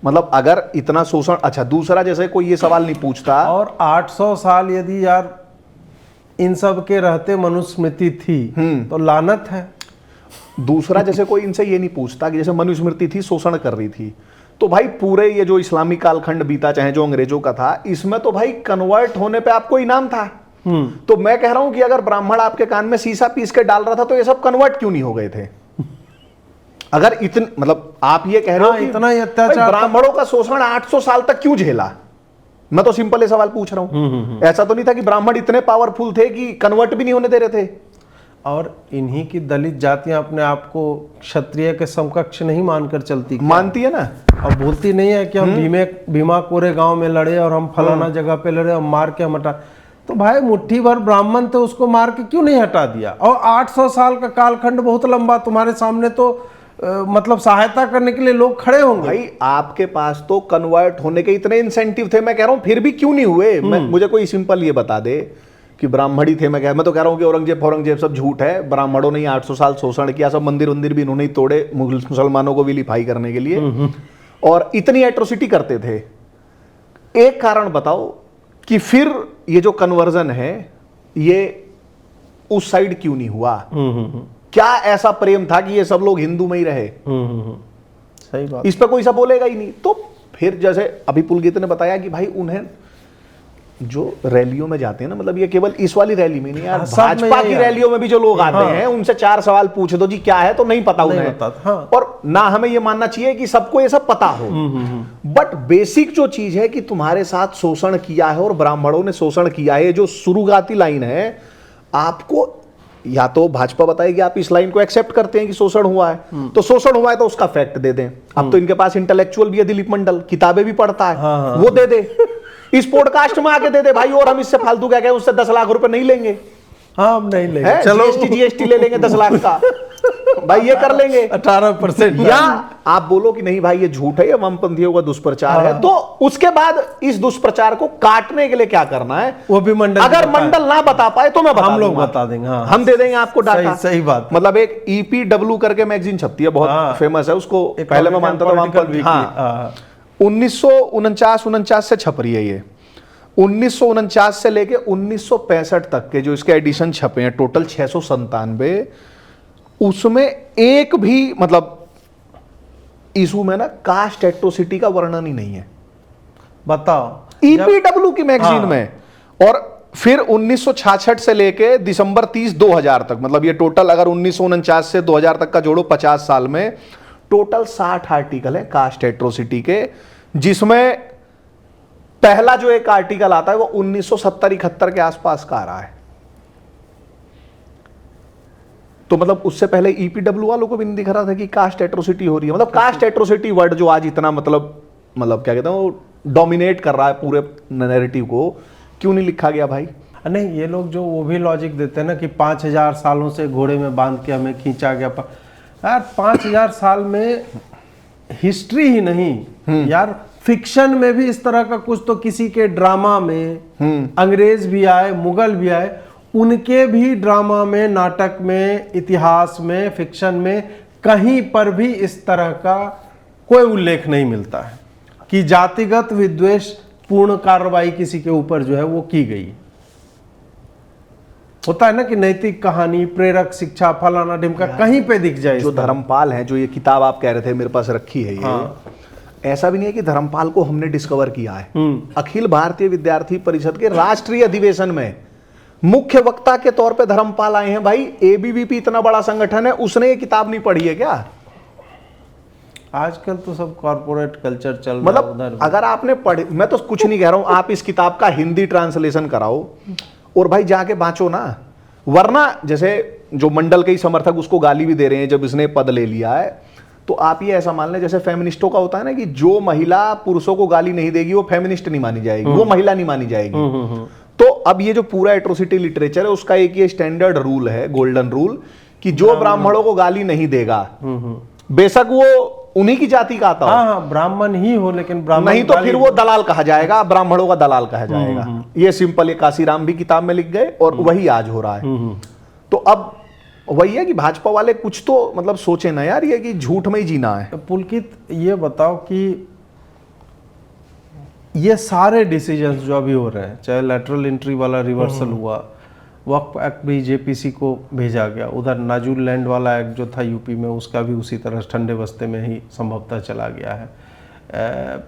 मतलब अगर इतना शोषण। अच्छा दूसरा, जैसे कोई ये सवाल नहीं पूछता, और 800 साल यदि यार इन सब के रहते मनुस्मृति थी तो लानत है। दूसरा, जैसे कोई इनसे ये नहीं पूछता कि जैसे मनुस्मृति थी शोषण कर रही थी, तो भाई पूरे ये जो इस्लामी कालखंड बीता चाहे जो अंग्रेजों का था, इसमें तो भाई कन्वर्ट होने पे आपको इनाम था। तो मैं कह रहा हूं कि अगर ब्राह्मण आपके कान में शीशा पीस के डाल रहा था तो ये सब कन्वर्ट क्यों नहीं हो गए थे? अगर इतने मतलब आप ये कह रहे हो कि इतना ही अत्याचार, ब्राह्मणों का शोषण 800 साल तक क्यों झेला? मैं तो सिंपल ये सवाल पूछ रहा हूं। ऐसा तो नहीं था कि ब्राह्मण इतने पावरफुल थे कि कन्वर्ट भी नहीं होने दे रहे थे। और इन्हीं की दलित जातियां अपने आप को क्षत्रिय के समकक्ष नहीं मानकर चलती, मानती है ना, और बोलती नहीं है कि हम भीमा कोरे गांव में लड़े और हम फलाना जगह पे लड़े और मार के हम हटा। तो भाई मुट्ठी भर ब्राह्मण थे, उसको मार के क्यों नहीं हटा दिया? और 800 साल का कालखंड बहुत लंबा, तुम्हारे सामने तो मतलब सहायता करने के लिए लोग खड़े होंगे। भाई आपके पास तो कन्वर्ट होने के इतने इंसेंटिव थे, मैं कह रहा हूं फिर भी क्यों नहीं हुए? मुझे कोई सिंपल ये बता दे कि ब्राह्मण ही थे। मैं तो कह रहा हूं कि औरंगजेब सब झूठ है, ब्राह्मणों ने 800 साल शोषण किया, सब मंदिर भी इन्होंने ही तोड़े मुसलमानों को विलीफाई करने के लिए, और इतनी एट्रोसिटी करते थे। एक कारण बताओ कि फिर ये जो कन्वर्जन है ये उस साइड क्यों नहीं हुआ? क्या ऐसा प्रेम था कि ये सब लोग हिंदू में ही रहे? सही बात। इस पे कोई सा बोलेगा ही नहीं। तो फिर जैसे अभी पुलकित ने बताया कि भाई उन्हें जो रैलियों में जाते हैं ना, मतलब ये केवल इस वाली रैली में नहीं यार, भाजपा की रैलियों में भी जो लोग आते हैं उनसे 4 सवाल पूछ दो जी क्या है, तो नहीं पता उन्हें। और ना हमें ये मानना चाहिए कि सबको ये सब पता हो, बट बेसिक जो चीज है कि तुम्हारे साथ शोषण किया है और ब्राह्मणों ने शोषण किया है, जो शुरुआती लाइन है, आपको या तो भाजपा बताएगी आप इस लाइन को एक्सेप्ट करते हैं कि शोषण हुआ है, तो शोषण हुआ है तो उसका फैक्ट दे दें। अब तो इनके पास इंटेलेक्चुअल भी है, दिलीप मंडल किताबें भी पढ़ता है, वो दे दे, इस पॉडकास्ट में आके दे दे भाई, और हम इससे फालतू क्या कहें, उससे 10 लाख रुपए नहीं लेंगे। हाँ, हम नहीं लेंगे, चलो जीएसटी ले लेंगे 10 लाख का, भाई ये कर लेंगे 18%। या आप बोलो कि नहीं भाई ये झूठ है, ये वामपंथियों का दुष्प्रचार है, तो उसके बाद इस दुष्प्रचार को काटने के लिए क्या करना है वो भी मंडल, अगर मंडल ना बता पाए तो मैं बता हम लोग बता देंगे। हाँ, हम दे देंगे आपको डाटा। सही बात। मतलब एक EPW करके मैगजीन छपती है, बहुत फेमस है, उसको पहले मैं मानता था वामपंथी। 1949 से छप रही है ये। 1949 से लेके 1965 तक के जो इसके एडिशन छपे हैं, टोटल 697, उसमें एक भी मतलब इशू में ना कास्ट एट्रोसिटी का वर्णन ही नहीं है। बताओ, EPW की मैगजीन में। और फिर 1966 से लेके दिसंबर 30 2000 तक, मतलब ये टोटल अगर 1949 से 2000 तक का जोड़ो, 50 साल में टोटल 60 आर्टिकल है कास्ट एट्रोसिटी के, जिसमें पहला जो एक आर्टिकल आता है वो 1970-71 के आसपास का आ रहा है। तो मतलब उससे पहले EPW वालों को भी नहीं दिख रहा था कि कास्ट एट्रोसिटी हो रही है। मतलब कास्ट एट्रोसिटी वर्ड जो आज इतना मतलब क्या कहते हैं, वो डोमिनेट कर रहा है पूरे नैरेटिव को, क्यों नहीं लिखा गया भाई? नहीं, ये लोग जो वो भी लॉजिक देते हैं ना कि 5000 सालों से घोड़े में बांध के हमें खींचा गया। यार 5000 साल में हिस्ट्री ही नहीं यार, फिक्शन में भी इस तरह का कुछ तो किसी के ड्रामा में अंग्रेज भी आए, मुगल भी आए, उनके भी ड्रामा में, नाटक में, इतिहास में, फिक्शन में कहीं पर भी इस तरह का कोई उल्लेख नहीं मिलता है कि जातिगत विद्वेष पूर्ण कार्रवाई किसी के ऊपर जो है वो की गई। होता है ना कि नैतिक कहानी, प्रेरक शिक्षा, फलाना ढिमका कहीं पे दिख जाए। जो धर्मपाल है, जो ये किताब आप कह रहे थे मेरे पास रखी है ये, ऐसा भी नहीं है कि धर्मपाल को हमने डिस्कवर किया है। अखिल भारतीय विद्यार्थी परिषद के राष्ट्रीय अधिवेशन में मुख्य वक्ता के तौर पे धर्मपाल आए हैं। भाई ABVP इतना बड़ा संगठन है, उसने ये किताब नहीं पढ़ी है क्या? आजकल तो सब कॉर्पोरेट कल्चर चल रहा है। मतलब अगर आपने पढ़ी, मैं तो कुछ नहीं कह रहा हूं, आप इस किताब का हिंदी ट्रांसलेशन कराओ और भाई जाके बांचो ना। वरना जैसे जो मंडल के ही समर्थक उसको गाली भी दे रहे हैं जब इसने पद ले लिया है, तो आप ये ऐसा मान लें जैसे फेमिनिस्टों का होता है ना कि जो महिला पुरुषों को गाली नहीं देगी वो फेमिनिस्ट नहीं मानी जाएगी, वो महिला नहीं मानी जाएगी। तो अब ये जो पूरा एट्रोसिटी लिटरेचर है उसका एक ये स्टैंडर्ड रूल है, गोल्डन रूल, कि जो ब्राह्मणों को गाली नहीं देगा, बेशक वो उन्हीं की जाति का आता हो, हाँ, ब्राह्मण ही हो, लेकिन ब्राह्मण नहीं तो फिर वो दलाल कहा जाएगा, ब्राह्मणों का दलाल कहा जाएगा। ये सिंपल, ये काशीराम भी किताब में लिख गए और वही आज हो रहा है। तो अब वही है कि भाजपा वाले कुछ तो मतलब सोचे ना यार, ये कि झूठ में ही जीना है। पुलकित, ये बताओ कि ये सारे डिसीजंस जो अभी हो रहे हैं, चाहे लेटरल एंट्री वाला रिवर्सल हुआ, वक्फ एक्ट भी JPC को भेजा गया, उधर नाजुल लैंड वाला एक्ट जो था यूपी में, उसका भी उसी तरह ठंडे बस्ते में ही संभवतः चला गया है।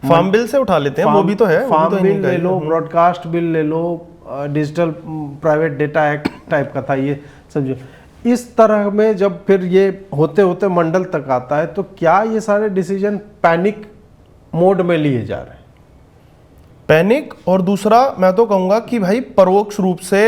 फार्म बिल से उठा लेते हैं, वो भी तो है। फार्म बिल ले लो, ब्रॉडकास्ट बिल ले लो, digital private data act type का था, ये सब जो इस तरह में जब फिर ये होते होते मंडल तक आता है, तो क्या ये सारे डिसीजन पैनिक मोड में लिए जा रहे हैं? पैनिक, और दूसरा मैं तो कहूंगा कि भाई परोक्ष रूप से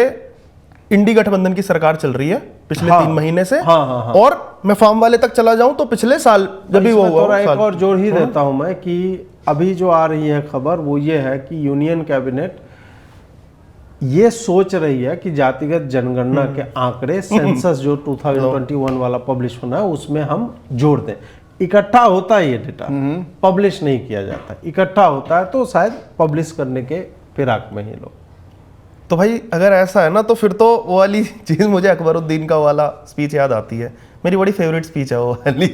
इंडी गठबंधन की सरकार चल रही है पिछले 3 महीने से। और मैं फार्म वाले तक चला जाऊं तो पिछले साल जब भी वो हुआ, एक और जोड़ ही देता हूं मैं कि अभी जो आ रही है खबर वो ये है कि यूनियन कैबिनेट ये सोच रही है कि जातिगत जनगणना के आंकड़े सेंसस जो 2021 वाला पब्लिश होना है उसमें हम जोड़ दें। इकट्ठा होता है ये डेटा, पब्लिश नहीं किया जाता, इकट्ठा होता है, तो शायद पब्लिश करने के फिराक में ही लोग। तो भाई अगर ऐसा है ना, तो फिर तो वो वाली चीज मुझे अकबरुद्दीन का वाला स्पीच याद आती है, मेरी बड़ी फेवरेट स्पीच है वो वाली।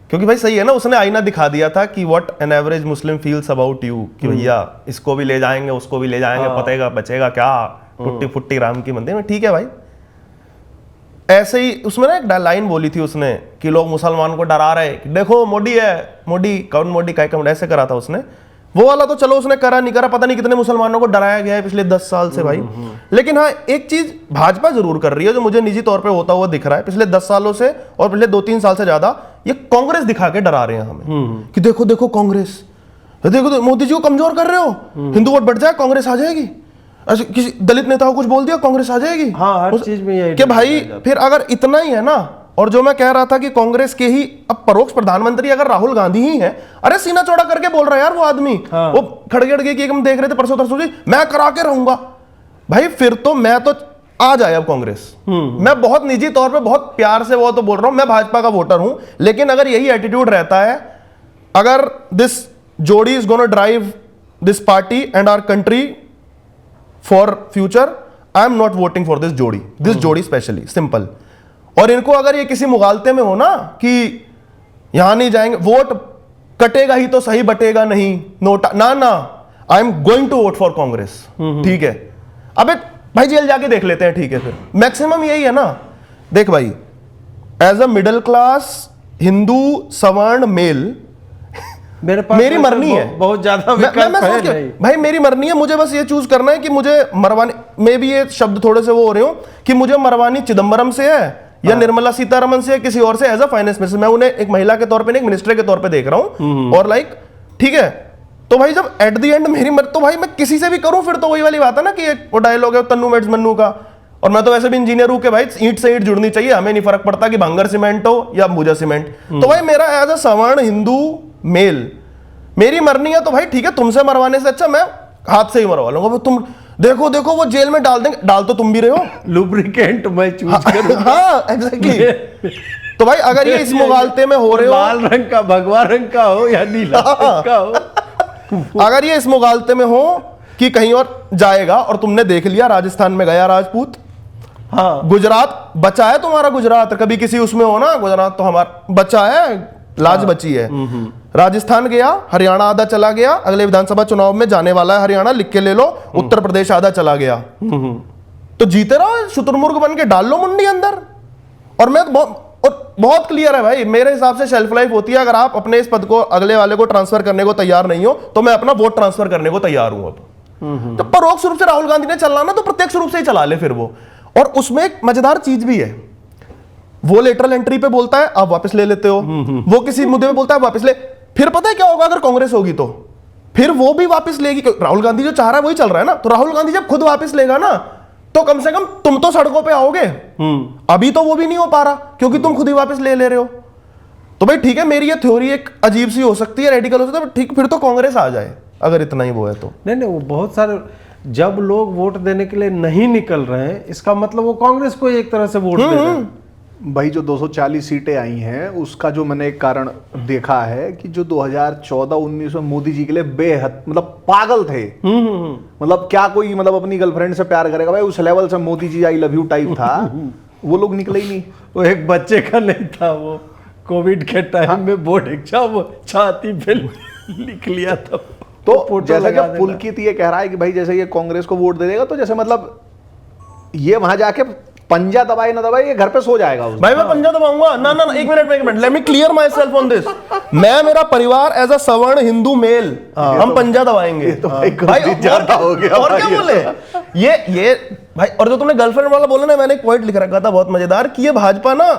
क्योंकि भाई सही है ना, उसने आईना दिखा दिया था कि what an average Muslim feels about you, कि भैया इसको भी ले जाएंगे उसको भी ले जाएंगे, पतेगा बचेगा क्या, टुट्टी फुट्टी राम की मंदिर में। ठीक है भाई, ऐसे ही उसमें ना एक लाइन बोली थी उसने कि लोग मुसलमान को डरा रहे, देखो मोदी है, मोदी कौन, मोदी का कौन, ऐसे करा था उसने। वो वाला तो चलो उसने करा नहीं करा, पता नहीं कितने मुसलमानों को डराया गया है पिछले 10 साल से भाई। लेकिन हाँ, एक चीज भाजपा जरूर कर रही है जो मुझे निजी तौर पे होता हुआ दिख रहा है पिछले 10 सालों से, और पिछले 2-3 साल से ज्यादा, ये कांग्रेस दिखा के डरा रहे हैं हमें कि देखो देखो कांग्रेस, देखो मोदी जी को कमजोर कर रहे हो, हिंदू वोट बढ़ जाए कांग्रेस आ जाएगी, किसी दलित नेता को कुछ बोल दिया कांग्रेस आ जाएगी। हाँ, हर चीज में यही कि भाई फिर अगर इतना ही है ना, और जो मैं कह रहा था कि कांग्रेस के ही अब परोक्ष प्रधानमंत्री अगर राहुल गांधी ही है, अरे सीना चौड़ा करके बोल रहा है यार वो आदमी। हाँ। वो खड़गे की हम देख रहे थे परसों तरसों जी, मैं करा के रहूंगा भाई, फिर तो मैं तो आ जाए अब कांग्रेस। मैं बहुत निजी तौर पे बहुत प्यार से वो तो बोल रहा हूं, मैं भाजपा का वोटर हूं, लेकिन अगर यही एटीट्यूड रहता है, अगर दिस जोड़ी is gonna drive this party and our country for future, I am not voting for this जोड़ी स्पेशली, सिंपल। और इनको अगर ये किसी मुगालते में हो ना कि यहां नहीं जाएंगे, वोट कटेगा ही तो सही, बटेगा नहीं, नोटा ना ना, I am going to vote for Congress. ठीक है, अबे भाई जेल जाके देख लेते हैं, ठीक है, फिर मैक्सिमम यही है ना। देख भाई, as a middle class Hindu सवर्ण मेल, मेरे पास मेरी मरनी है, बहुत ज्यादा मैं विकल्प सोच है के, नहीं। भाई मेरी मरनी है, मुझे बस ये चूज करना है कि मुझे मरवानी, में भी ये शब्द थोड़े से वो हो रहे हो कि मुझे मरवानी चिदम्बरम से है या निर्मला सीतारमन से, किसी और से, एज अ फाइनेंस मिनिस्टर। मैं उन्हें एक महिला के तौर पे नहीं, एक मिनिस्टर के तौर पे देख रहा हूं, और लाइक ठीक है। तो भाई जब एट द एंड मेरी तो भाई मैं किसी से भी करूं, फिर तो वही वाली बात है ना कि वो डायलॉग है तन्नू मेड्स मन्नू का। और मैं तो वैसे भी इंजीनियर हूं कि भाई ईंट से ईंट जुड़नी चाहिए, हमें नहीं फर्क पड़ता कि भांगर सीमेंट हो या अंबुजा सीमेंट। तो भाई मेरा एज अ सवर्ण हिंदू मेल मेरी मरनी है, तो भाई ठीक है, तुमसे मरवाने से अच्छा मैं हाथ से ही मरवा लूंगा। तुम देखो देखो वो जेल में डाल देंगे, डाल तो तुम भी रहे हो, लुब्रिकेंट मैं चूज करूंगा। हाँ एग्जैक्टली। तो भाई अगर ये इस मुगालते में हो रहे हो, लाल रंग का भगवा रंग का हो या नीला रंग का हो, अगर ये इस मुगालते में हो कि कहीं और जाएगा, और तुमने देख लिया राजस्थान में गया राजपूत, हाँ, गुजरात बचा है तुम्हारा, गुजरात कभी किसी उसमें हो ना, गुजरात तो हमारा बचा है, लाज बची है। राजस्थान गया, हरियाणा आधा चला गया, अगले विधानसभा चुनाव में जाने वाला है हरियाणा, लिख के ले लो, उत्तर प्रदेश आधा चला गया। तो जीते रहो, शुतुरमुर्ग बन के डाल लो मुंडी अंदर। और मैं बहुत क्लियर है भाई, मेरे हिसाब से शेल्फ लाइफ होती है, अगर आप अपने इस पद को अगले वाले को ट्रांसफर करने को तैयार नहीं हो, तो मैं अपना वोट ट्रांसफर करने को तैयार हूं अब। तो परोक्ष रूप से राहुल गांधी ने चलना ना, तो प्रत्यक्ष रूप से ही चला ले फिर वो। और उसमें एक मजेदार चीज भी है, वो लेटरल एंट्री पे बोलता है आप वापस ले लेते हो, वो किसी मुद्दे पे बोलता है वापस ले, फिर पता है क्या होगा अगर कांग्रेस होगी तो फिर वो भी वापस लेगी। राहुल गांधी जो चाह रहा है वही चल रहा है ना, तो राहुल गांधी जब खुद वापस लेगा ना, तो कम से कम तुम तो सड़कों पे आओगे। अभी तो वो भी नहीं हो पा रहा क्योंकि तुम खुद ही वापस ले रहे हो। तो भाई ठीक है, मेरी ये थ्योरी एक अजीब सी हो सकती है, रेडिकल हो सकता है, ठीक, फिर तो कांग्रेस आ जाए अगर इतना ही वो है तो। नहीं वो बहुत सारे, जब लोग वोट देने के लिए नहीं निकल रहे हैं, इसका मतलब वो कांग्रेस को एक तरह से वोट दे रहे हैं। भाई जो 240 सीटें आई हैं, उसका जो मैंने एक कारण देखा है कि जो 2014-19 में मोदी जी के लिए बेहद मतलब पागल थे, मतलब क्या कोई मतलब अपनी गर्लफ्रेंड से प्यार करेगा भाई, उस लेवल से Modi ji I love you type था, वो लोग निकले ही नहीं। वो एक बच्चे का नहीं था, वो कोविड के टाइम में बोर्ड एग्जाम छाती पे लिख लिया था। तो जैसा कि पुलकित ये कह रहा है कि भाई जैसे ये कांग्रेस को वोट दे देगा, तो जैसे मतलब ये वहां जाके पंजा दबाए ना दबाए, ये घर पे सो जाएगा भाई। मैं पंजा दबाऊंगा ना ना, एक minute, let me clear my self on this. मैं, मेरा परिवार एज अ सवर्ण हिंदू मेल, हम पंजा दबाएंगे। तो भाई ज्यादा हो गया। और क्या बोले ये भाई। और जो तुमने गर्लफ्रेंड वाला बोला ना, मैंने एक पॉइंट लिख रखा था बहुत मजेदार, कि ये भाजपा ना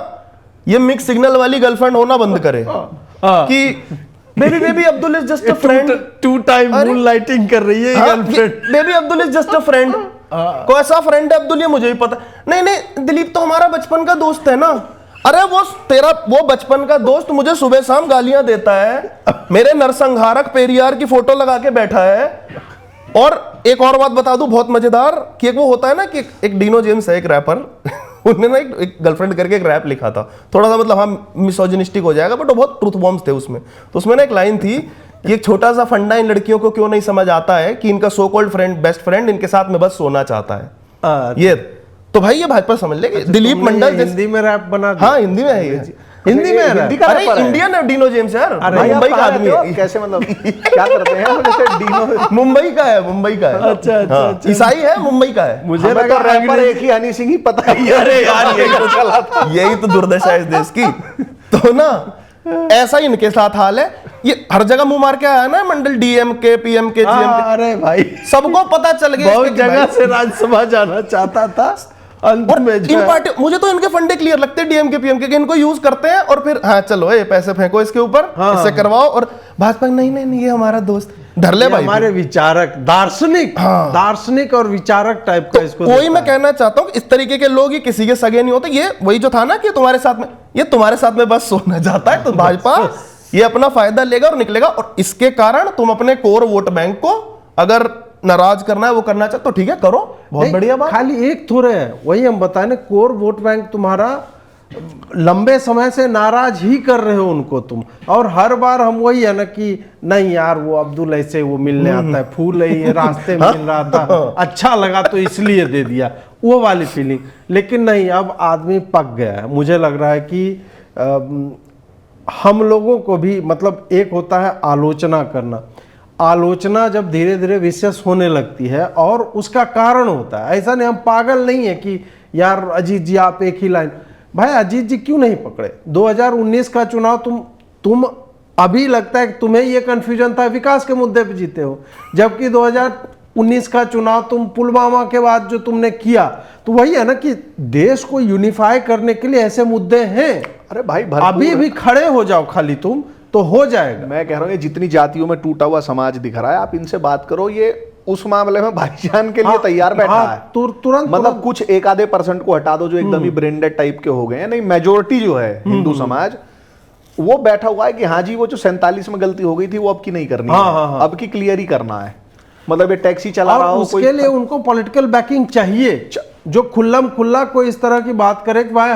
ये मिक्स सिग्नल वाली गर्लफ्रेंड होना बंद करे, कि baby Abdul is just a friend, 2 time moonlighting कर रही है girlfriend. Baby Abdul is just a friend, कौन सा फ्रेंड है अब्दुल ये मुझे भी पता नहीं, दिलीप तो हमारा बचपन का दोस्त है ना। अरे वो तेरा वो बचपन का दोस्त मुझे सुबह शाम गालियां देता है, मेरे नरसंहारक पेरियार की फोटो लगा के बैठा है। और एक और बात बता दूं बहुत मजेदार, कि एक वो होता है ना कि एक डीनो जेम्स है, एक रैपर, उन्होंने ना एक गर्लफ्रेंड करके एक रैप लिखा था, थोड़ा सा मतलब हाँ मिसोजिनिस्टिक हो जाएगा, बट वो बहुत ट्रूथ बॉम्ब्स थे उसमें। तो उसमें ना एक लाइन थी कि एक छोटा सा फंडा इन लड़कियों को क्यों नहीं समझ आता है कि इनका so called friend, best friend इनके साथ में बस सोना चाहता है। ये तो भाई ये भाजपा समझ लेगी। दिलीप मंडल हिंदी में रैप बना, हाँ हिंदी में है ये। हिंदी में है ना? हिंदी का अरे rapper है। इंडियन है डीनो जेम्स यार, भाई, मुंबई आप का कहाँ आदमी रहते हो? है। कैसे मतलब क्या करते हैं जैसे डीनो? मुंबई का है, मुंबई का है। अच्छा, अच्छा, हाँ, अच्छा। ईसाई है, मुंबई का है। मुझे हमें लगा तो रैपर अंग्रेजी- एक ही हनी सिंह ही पता है। अरे यार यही तो चला था, यही तो दुर्दशा है इस देश की। तो ना ऐसा ही इनके साथ हाल है, ये हर जगह मुंह मार के आया ना मंडल, डीएम के, पीएम के, जीएम के, अरे भाई सबको पता चल गया बहुत इसके कि जगह भाई- से राज्यसभा जाना चाहता था, अंत और में जो इन है- पार्टी, मुझे तो इनके फंडे क्लियर लगते हैं, डीएम के, पीएम के, कि इनको यूज करते हैं और फिर हाँ चलो ये पैसे फेंको इसके ऊपर, हाँ, इससे करवाओ। और भाजपा नहीं नहीं नहीं, ये हमारा दोस्त, धर ले ये भाई। हमारे विचारक, दार्शनिक, हाँ। दार्शनिक और विचारक टाइप का इसको वही देखता मैं है। कहना चाहता हूँ, इस तरीके के लोग ही किसी के सगे नहीं होते। ये वही जो था ना कि तुम्हारे साथ में, ये तुम्हारे साथ में बस सोना चाहता है, तो भाजपा ये अपना फायदा लेगा और निकलेगा। और इसके कारण तुम अपने कोर वोट बैंक को अगर नाराज करना है, वो करना चाहते तो ठीक है, करो, बहुत नहीं, बढ़िया बात। खाली एक थोड़े है, वही हम बताए ना, कोर वोट बैंक तुम्हारा लंबे समय से नाराज ही कर रहे हो उनको तुम। और हर बार हम वही है ना कि नहीं यार वो अब्दुल ऐसे वो मिलने आता है, फूल ही रास्ते में मिल रहा था, अच्छा लगा तो इसलिए दे दिया, वो वाली फीलिंग। लेकिन नहीं, अब आदमी पक गया है। मुझे लग रहा है कि हम लोगों को भी, मतलब एक होता है आलोचना करना, आलोचना जब धीरे धीरे विशेष होने लगती है और उसका कारण होता है, ऐसा नहीं, हम पागल नहीं है कि यार अजीत जी आप एक ही लाइन, भाई अजीत जी क्यों नहीं पकड़े? 2019 का चुनाव तुम अभी लगता है कि तुम्हें ये कंफ्यूजन था, विकास के मुद्दे पे जीते हो, जबकि 2019 का चुनाव तुम पुलवामा के बाद जो तुमने किया, तो वही है ना कि देश को यूनिफाई करने के लिए ऐसे मुद्दे हैं। अरे भाई अभी भी खड़े हो जाओ खाली तुम, तो हो जाएगा। मैं कह रहा हूँ ये जितनी जातियों में टूटा हुआ समाज दिख रहा है, आप इनसे बात करो, ये उस मामले में भाईजान के लिए तैयार बैठा है। तुरंत मतलब कुछ एक आधे % को हटा दो जो एकदम ही ब्रेंडेड टाइप के हो गए हैं, नहीं मेजोरिटी जो है हिंदू समाज वो बैठा हुआ है कि हाँ जी वो जो 47 में गलती हो गई थी वो अब की नहीं करनी है, अब की क्लियर ही करना है। मतलब ये टैक्सी चला रहा और हो उसके लिए उनको पॉलिटिकल बैकिंग चाहिए, जो खुल्लम खुल्ला कोई इस तरह की बात करे कि भाई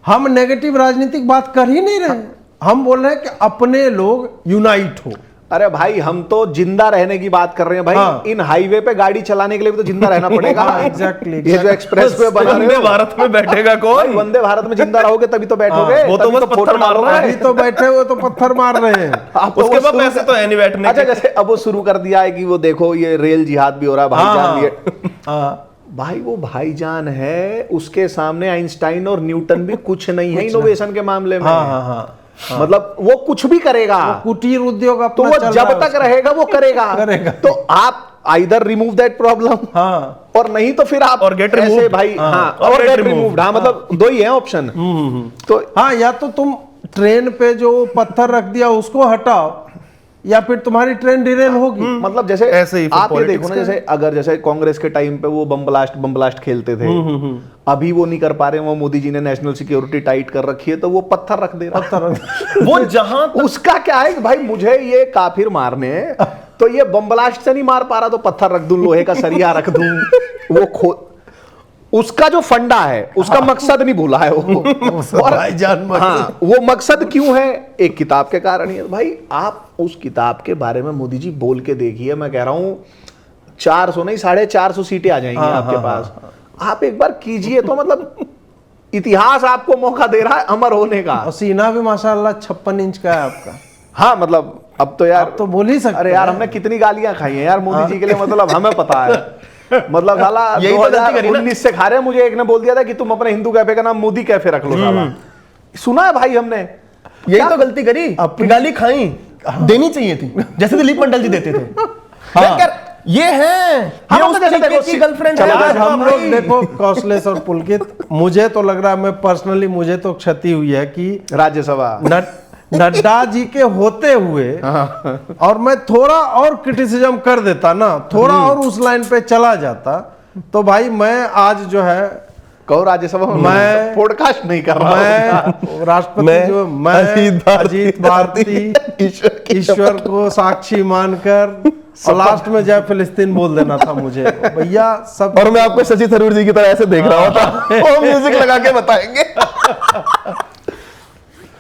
हम नेगेटिव राजनीतिक बात कर ही नहीं रहे, हम बोल रहे हैं कि अपने लोग यूनाइट हो। अरे भाई हम तो जिंदा रहने की बात कर रहे हैं भाई। हाँ। इन हाईवे पे गाड़ी चलाने के लिए भी तो जिंदा रहना पड़ेगा। हाँ, exactly, ये जो एक्सप्रेस वे बना रहे वंदे हो, भारत में बैठेगा भाई कौन? वंदे भारत में जिंदा रहोगे तभी तो बैठोगे, वो तो तभी बस फोटो पत्थर मार डालोगे। रहा अभी तो बैठे हुए तो पत्थर मार रहे हैं। आप तो उसके वो बाद शुरू पैसे तो है नहीं बैठने अच्छा के। जैसे अब वो शुरू कर दिया है कि वो देखो ये रेल जिहाद भी हो रहा है भाईजान, ये हाँ, भाई वो भाईजान है, उसके सामने आइंस्टाइन और न्यूटन भी कुछ नहीं है इनोवेशन के मामले में। हाँ, मतलब वो कुछ भी करेगा, कुटीर उद्योग तो अपना वो चल जब रहा है तक रहेगा वो करेगा। करेगा। तो आप आइदर रिमूव दैट प्रॉब्लम, हाँ, और नहीं तो फिर आप और get ऐसे removed। भाई, हाँ, हाँ, और और get गेट removed। रिमूव्ड, हाँ, मतलब दो ही है ऑप्शन। तो हाँ, या तो तुम ट्रेन पे जो पत्थर रख दिया उसको हटाओ, या फिर तुम्हारी ट्रेन डिरेल होगी। मतलब जैसे ऐसे ही फिर आप ये politics देखो ना, का जैसे अगर जैसे कांग्रेस के टाइम पे वो बम ब्लास्ट खेलते थे, अभी वो नहीं कर पा रहे, वो मोदी जी ने नेशनल सिक्योरिटी टाइट कर रखी है तो वो पत्थर रख दे रहा है। वो जहां उसका क्या है कि भाई मुझे ये काफिर मारने हैं, तो ये बम ब्लास्ट से नहीं मार पा रहा तो पत्थर रख दूं, लोहे का सरिया रख दूं, वो उसका जो फंडा है उसका मकसद नहीं भूला है वो। और भाईजान मकसद। हाँ, वो मकसद क्यों है? एक किताब के कारण ही है। भाई आप उस किताब के बारे में मोदी जी बोल के देखिए, मैं कह रहा हूं 400 नहीं 450 सीटें आ जाएंगी आपके पास। आप एक बार कीजिए तो मतलब इतिहास आपको मौका दे रहा है अमर होने का। और सीना भी माशाल्लाह 56 इंच का है आपका। हाँ मतलब अब तो यार, अब तो बोल ही सकते अरे यार हैं। हमने कितनी गालियां खाई हैं यार मोदी जी के लिए, मतलब हमें पता है। मतलब साला यही तो गलती करी ना। 2019 से खा रहे हैं। मुझे एक ने बोल दिया था कि तुम अपने हिंदू कैफे का नाम मोदी कैफे रख लो साला। सुना है भाई हमने, यही तो गलती करी, अपनी गाली खाई, देनी चाहिए थी जैसे दिलीप मंडल जी देते थे। यार ये है, ये हाँ, उस तो जैसे तरीके देखो, की गर्लफ्रेंड चलो, है। आज हम भाई। लोग देखो कौशलेश और पुलकित, मुझे तो लग रहा है, मैं पर्सनली मुझे तो क्षति हुई है कि राज्यसभा नड्डा जी के होते हुए और मैं थोड़ा और क्रिटिसिज्म कर देता ना, थोड़ा और उस लाइन पे चला जाता, तो भाई मैं आज जो है कहो राज्यसभा में मैं पॉडकास्ट नहीं कर रहा हूं। मैं राष्ट्रपति जो मैं अजीत भारती ईश्वर को साक्षी मानकर और लास्ट में जय फिलिस्तीन बोल देना था मुझे भैया सब। और मैं आपको शशि थरूर जी की तरह ऐसे देख रहा होता, वो म्यूजिक लगा के बताएंगे।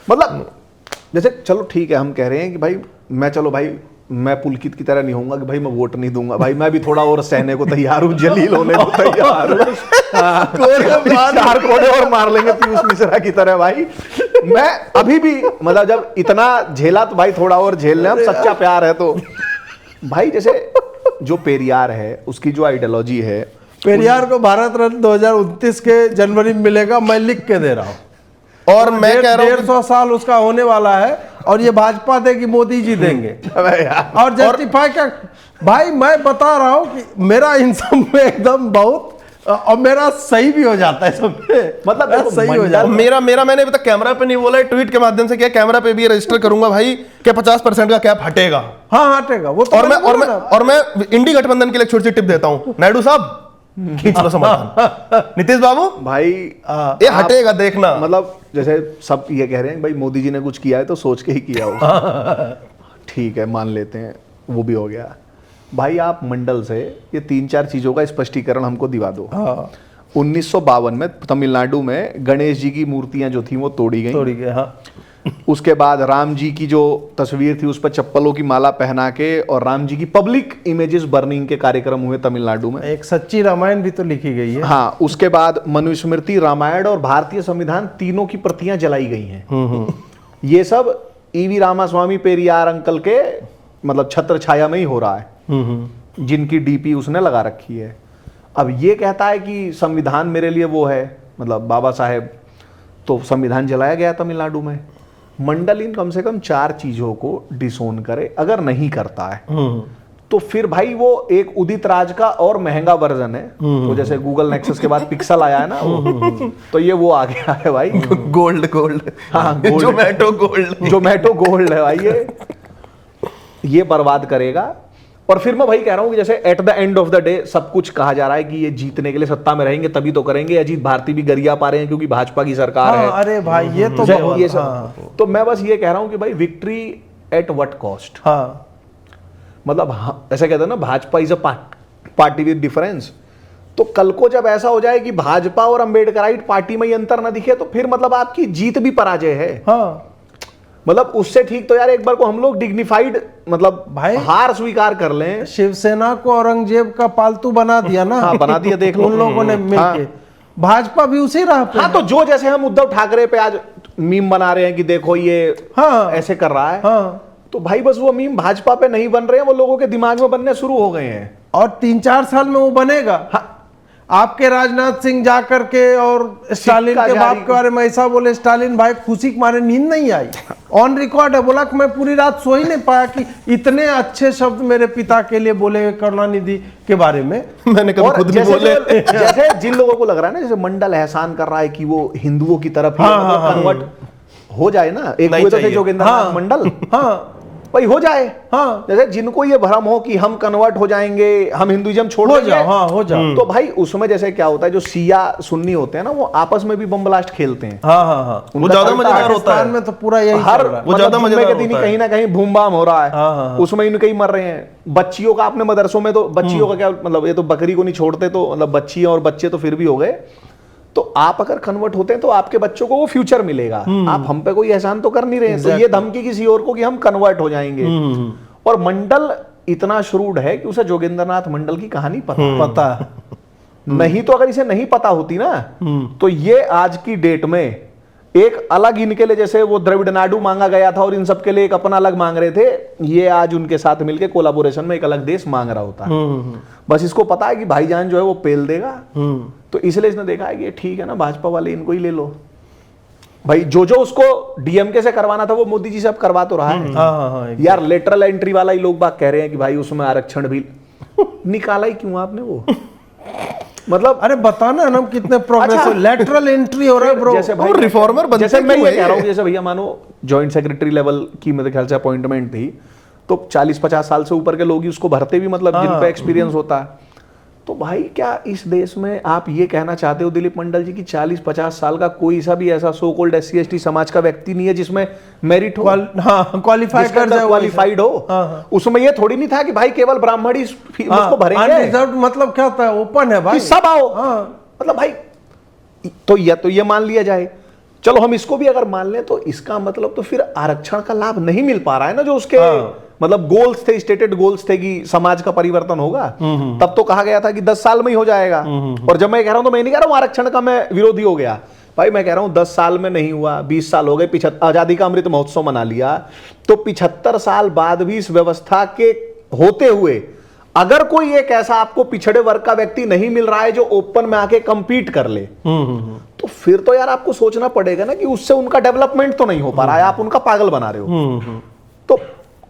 मतलब जैसे चलो ठीक है, हम कह रहे हैं कि भाई मैं, चलो भाई मैं पुलकित की तरह नहीं होऊंगा कि भाई मैं वोट नहीं दूंगा, भाई मैं भी थोड़ा और सहने को तैयार हूं, जलील होने को तैयार हूं। 4 कोड़े और मार लेंगे पीयूष मिश्रा की तरह भाई, मैं अभी भी मतलब जब इतना झेला तो भाई थोड़ा और झेल लें, अब सच्चा प्यार है तो भाई जैसे जो पेरियार है उसकी जो आइडियोलॉजी है, पेरियार को भारत रत्न 2029 के जनवरी में मिलेगा, मैं लिख के दे रहा हूँ। और मैं कह रहा हूँ 150 साल उसका होने वाला है और ये भाजपा देगी, मोदी जी देंगे। और जस्टिफाई क्या भाई, मैं बता रहा हूँ कि मेरा इन सब में एकदम बहुत, और मेरा सही भी हो जाता है सब में, मतलब देखो, सही हो जाता है। मेरा मैंने अभी तक कैमरा पे नहीं बोला है, ट्वीट के माध्यम से किया, कैमरा पे भी रजिस्टर करूंगा भाई कि 50% का कैप हटेगा। हाँ हटेगा वो तो। और मैं इंडी गठबंधन के लिए छोटी सी टिप देता हूं, नायडू साहब खींच लो समाधान। नीतीश बाबू भाई ये हटेगा देखना। मतलब जैसे सब ये कह रहे हैं भाई मोदी जी ने कुछ किया है तो सोच के ही किया होगा, ठीक है मान लेते हैं, वो भी हो गया। भाई आप मंडल से ये 3-4 चीजों का स्पष्टीकरण हमको दिवा दो। 1952 में तमिलनाडु में गणेश जी की मूर्तियां जो थी वो तोड़ी गई। हाँ। उसके बाद राम जी की जो तस्वीर थी उस पर चप्पलों की माला पहना के और राम जी की पब्लिक इमेजेस बर्निंग के कार्यक्रम हुए तमिलनाडु में। एक सच्ची रामायण भी तो लिखी गई है। हाँ, उसके बाद मनुस्मृति, रामायण और भारतीय संविधान तीनों की प्रतियां जलाई गई हैं। ये सब ईवी रामास्वामी पेरियार अंकल के मतलब छत्र छाया में ही हो रहा है, जिनकी डीपी उसने लगा रखी है। अब ये कहता है कि संविधान मेरे लिए वो है, मतलब बाबा साहेब, तो संविधान जलाया गया तमिलनाडु में। मंडल इन कम से कम 4 चीजों को डिसोन करे, अगर नहीं करता है तो फिर भाई वो एक उदित राज का और महंगा वर्जन है। तो जैसे गूगल नेक्सस के बाद पिक्सल आया है ना वो, तो ये वो आ गया है भाई। गोल्ड हाँ, जोमैटो गोल्ड है भाई। ये बर्बाद करेगा। और फिर मैं भाई कह रहा हूं कि जैसे at the end of the day सब कुछ कहा जा रहा है कि ये जीतने के लिए सत्ता में रहेंगे तभी तो करेंगे। अजीत भारती भी गरिया पा रहे हैं क्योंकि भाजपा की सरकार है। अरे भाई ये तो ये सब। तो मैं बस ये कह रहा हूं कि भाई विक्ट्री एट व्हाट कॉस्ट। मतलब ऐसा कहते हैं ना, Bhajpa is a party with difference. तो कल को जब ऐसा हो जाए कि भाजपा और अंबेडकराइट पार्टी में ही अंतर ना दिखे तो फिर मतलब आपकी जीत भी पराजय है। मतलब उससे ठीक तो यार एक बार को हम लोग डिग्निफाइड मतलब भाई हार स्वीकार कर लें। शिवसेना को औरंगजेब का पालतू बना दिया ना। हाँ, बना दिया, देख लो उन लोगों ने मिलके। भाजपा भी उसी राह पे। हाँ, तो जो जैसे हम उद्धव ठाकरे पे आज मीम बना रहे हैं कि देखो ये ऐसे कर रहा है, तो भाई बस वो मीम भाजपा पे नहीं बन रहे हैं, वो लोगों के दिमाग में बनने शुरू हो गए हैं। और 3-4 साल में वो बनेगा। आपके राजनाथ सिंह जाकर के और स्टालिन के बाप के बारे में ऐसा बोले, स्टालिन भाई खुशी के मारे नींद नहीं आई। ऑन रिकॉर्ड है, बोला कि मैं पूरी रात सो ही नहीं पाया कि इतने अच्छे शब्द मेरे पिता के लिए बोले करुणानिधि के बारे में। मैंने कभी खुद नहीं बोले। जैसे जिन लोगों को लग रहा है ना, जैसे मंडल एहसान कर रहा है कि वो हिंदुओं की तरफ कन्वर्ट हो जाए ना, एक हुए तो थे जोगिंद्रनाथ मंडल, भाई हो जाए। हाँ, जैसे जिनको ये भ्रम हो कि हम कन्वर्ट हो जाएंगे, हम हिंदुइज्म छोड़ देंगे, हो जाओ। तो भाई उसमें जैसे क्या होता है, जो शिया सुन्नी होते हैं ना, वो आपस में भी बम ब्लास्ट खेलते हैं। वो ज्यादा मजेदार होता है। में तो पूरा यही हर वो ज्यादा मजेदार होता है। कहीं ना कहीं बूम बाम हो रहा है, उसमें इनके ही मर रहे हैं। बच्चियों का आपने मदरसों में तो बच्चियों का क्या मतलब, ये तो बकरी को नहीं छोड़ते, तो मतलब बच्चियां और बच्चे तो फिर भी हो गए। तो आप अगर कन्वर्ट होते हैं तो आपके बच्चों को वो फ्यूचर मिलेगा। आप हम पे कोई एहसान तो कर नहीं रहे हैं। तो ये धमकी किसी और को कि हम कन्वर्ट हो जाएंगे। और मंडल इतना श्रूड है कि उसे जोगिंद्रनाथ मंडल की कहानी पता नहीं। तो अगर इसे नहीं पता होती ना, तो ये आज की डेट में एक अलग इनके लिए, जैसे वो द्रविड़ नाडु मांगा गया था और इन सब के लिए एक अपना अलग मांग रहे थे, ये आज उनके साथ मिलके कोलैबोरेशन में एक अलग देश मांग रहा होता है। बस इसको पता है कि भाईजान जो है वो पेल देगा, तो इसलिए इसने देखा है कि ठीक है ना, भाजपा वाले इनको ही ले लो भाई। जो उसको डीएमके से करवाना था वो मोदी जी से अब करवा तो रहा है। यार लेटरल एंट्री वाला ही लोग बात कह रहे हैं कि भाई उसमें आरक्षण भी निकाला ही क्यों आपने वो। मतलब अरे बताना ना कितने प्रोग्रेस लेटरल एंट्री हो रहा है ब्रो। जैसे भाई रिफॉर्मर बनते जैसे मैं ये कह रहा हूँ, जैसे भैया मानो जॉइंट सेक्रेटरी लेवल की मेरे ख्याल से अपॉइंटमेंट थी, तो 40-50 साल से ऊपर के लोग ही उसको भरते भी, मतलब जिन पे एक्सपीरियंस होता है। तो भाई क्या इस देश में आप ये कहना चाहते हो दिलीप मंडल जी की 40-50 साल का कोई सा भी ऐसा सो कॉल्ड SC/ST समाज का व्यक्ति नहीं है जिसमें मेरिट हो, क्वालिफाइड हो? उसमें ये थोड़ी नहीं था कि भाई केवल ब्राह्मण ही उसको भरेंगे। मतलब क्या होता है, ओपन है भाई, सब आओ। मतलब भाई तो ये मान लिया जाए, चलो हम इसको भी अगर मान लें, तो इसका मतलब तो फिर आरक्षण का लाभ नहीं मिल पा रहा है ना जो उसके मतलब गोल्स थे, स्टेटेड गोल्स थे कि समाज का परिवर्तन होगा, तब तो कहा गया था कि 10 साल में ही हो जाएगा। और जब मैं कह रहा हूं तो मैं नहीं कह रहा हूं आरक्षण का मैं विरोधी हो गया भाई, मैं कह रहा हूं 10 साल में नहीं हुआ, 20 साल हो गए, आजादी का अमृत महोत्सव मना लिया, तो 75 साल बाद भी इस व्यवस्था के होते हुए अगर कोई एक ऐसा आपको पिछड़े वर्ग का व्यक्ति नहीं मिल रहा है जो ओपन में आके compete कर ले, तो फिर तो यार आपको सोचना पड़ेगा ना कि उससे उनका डेवलपमेंट तो नहीं हो पा रहा है, आप उनका पागल बना रहे हो। तो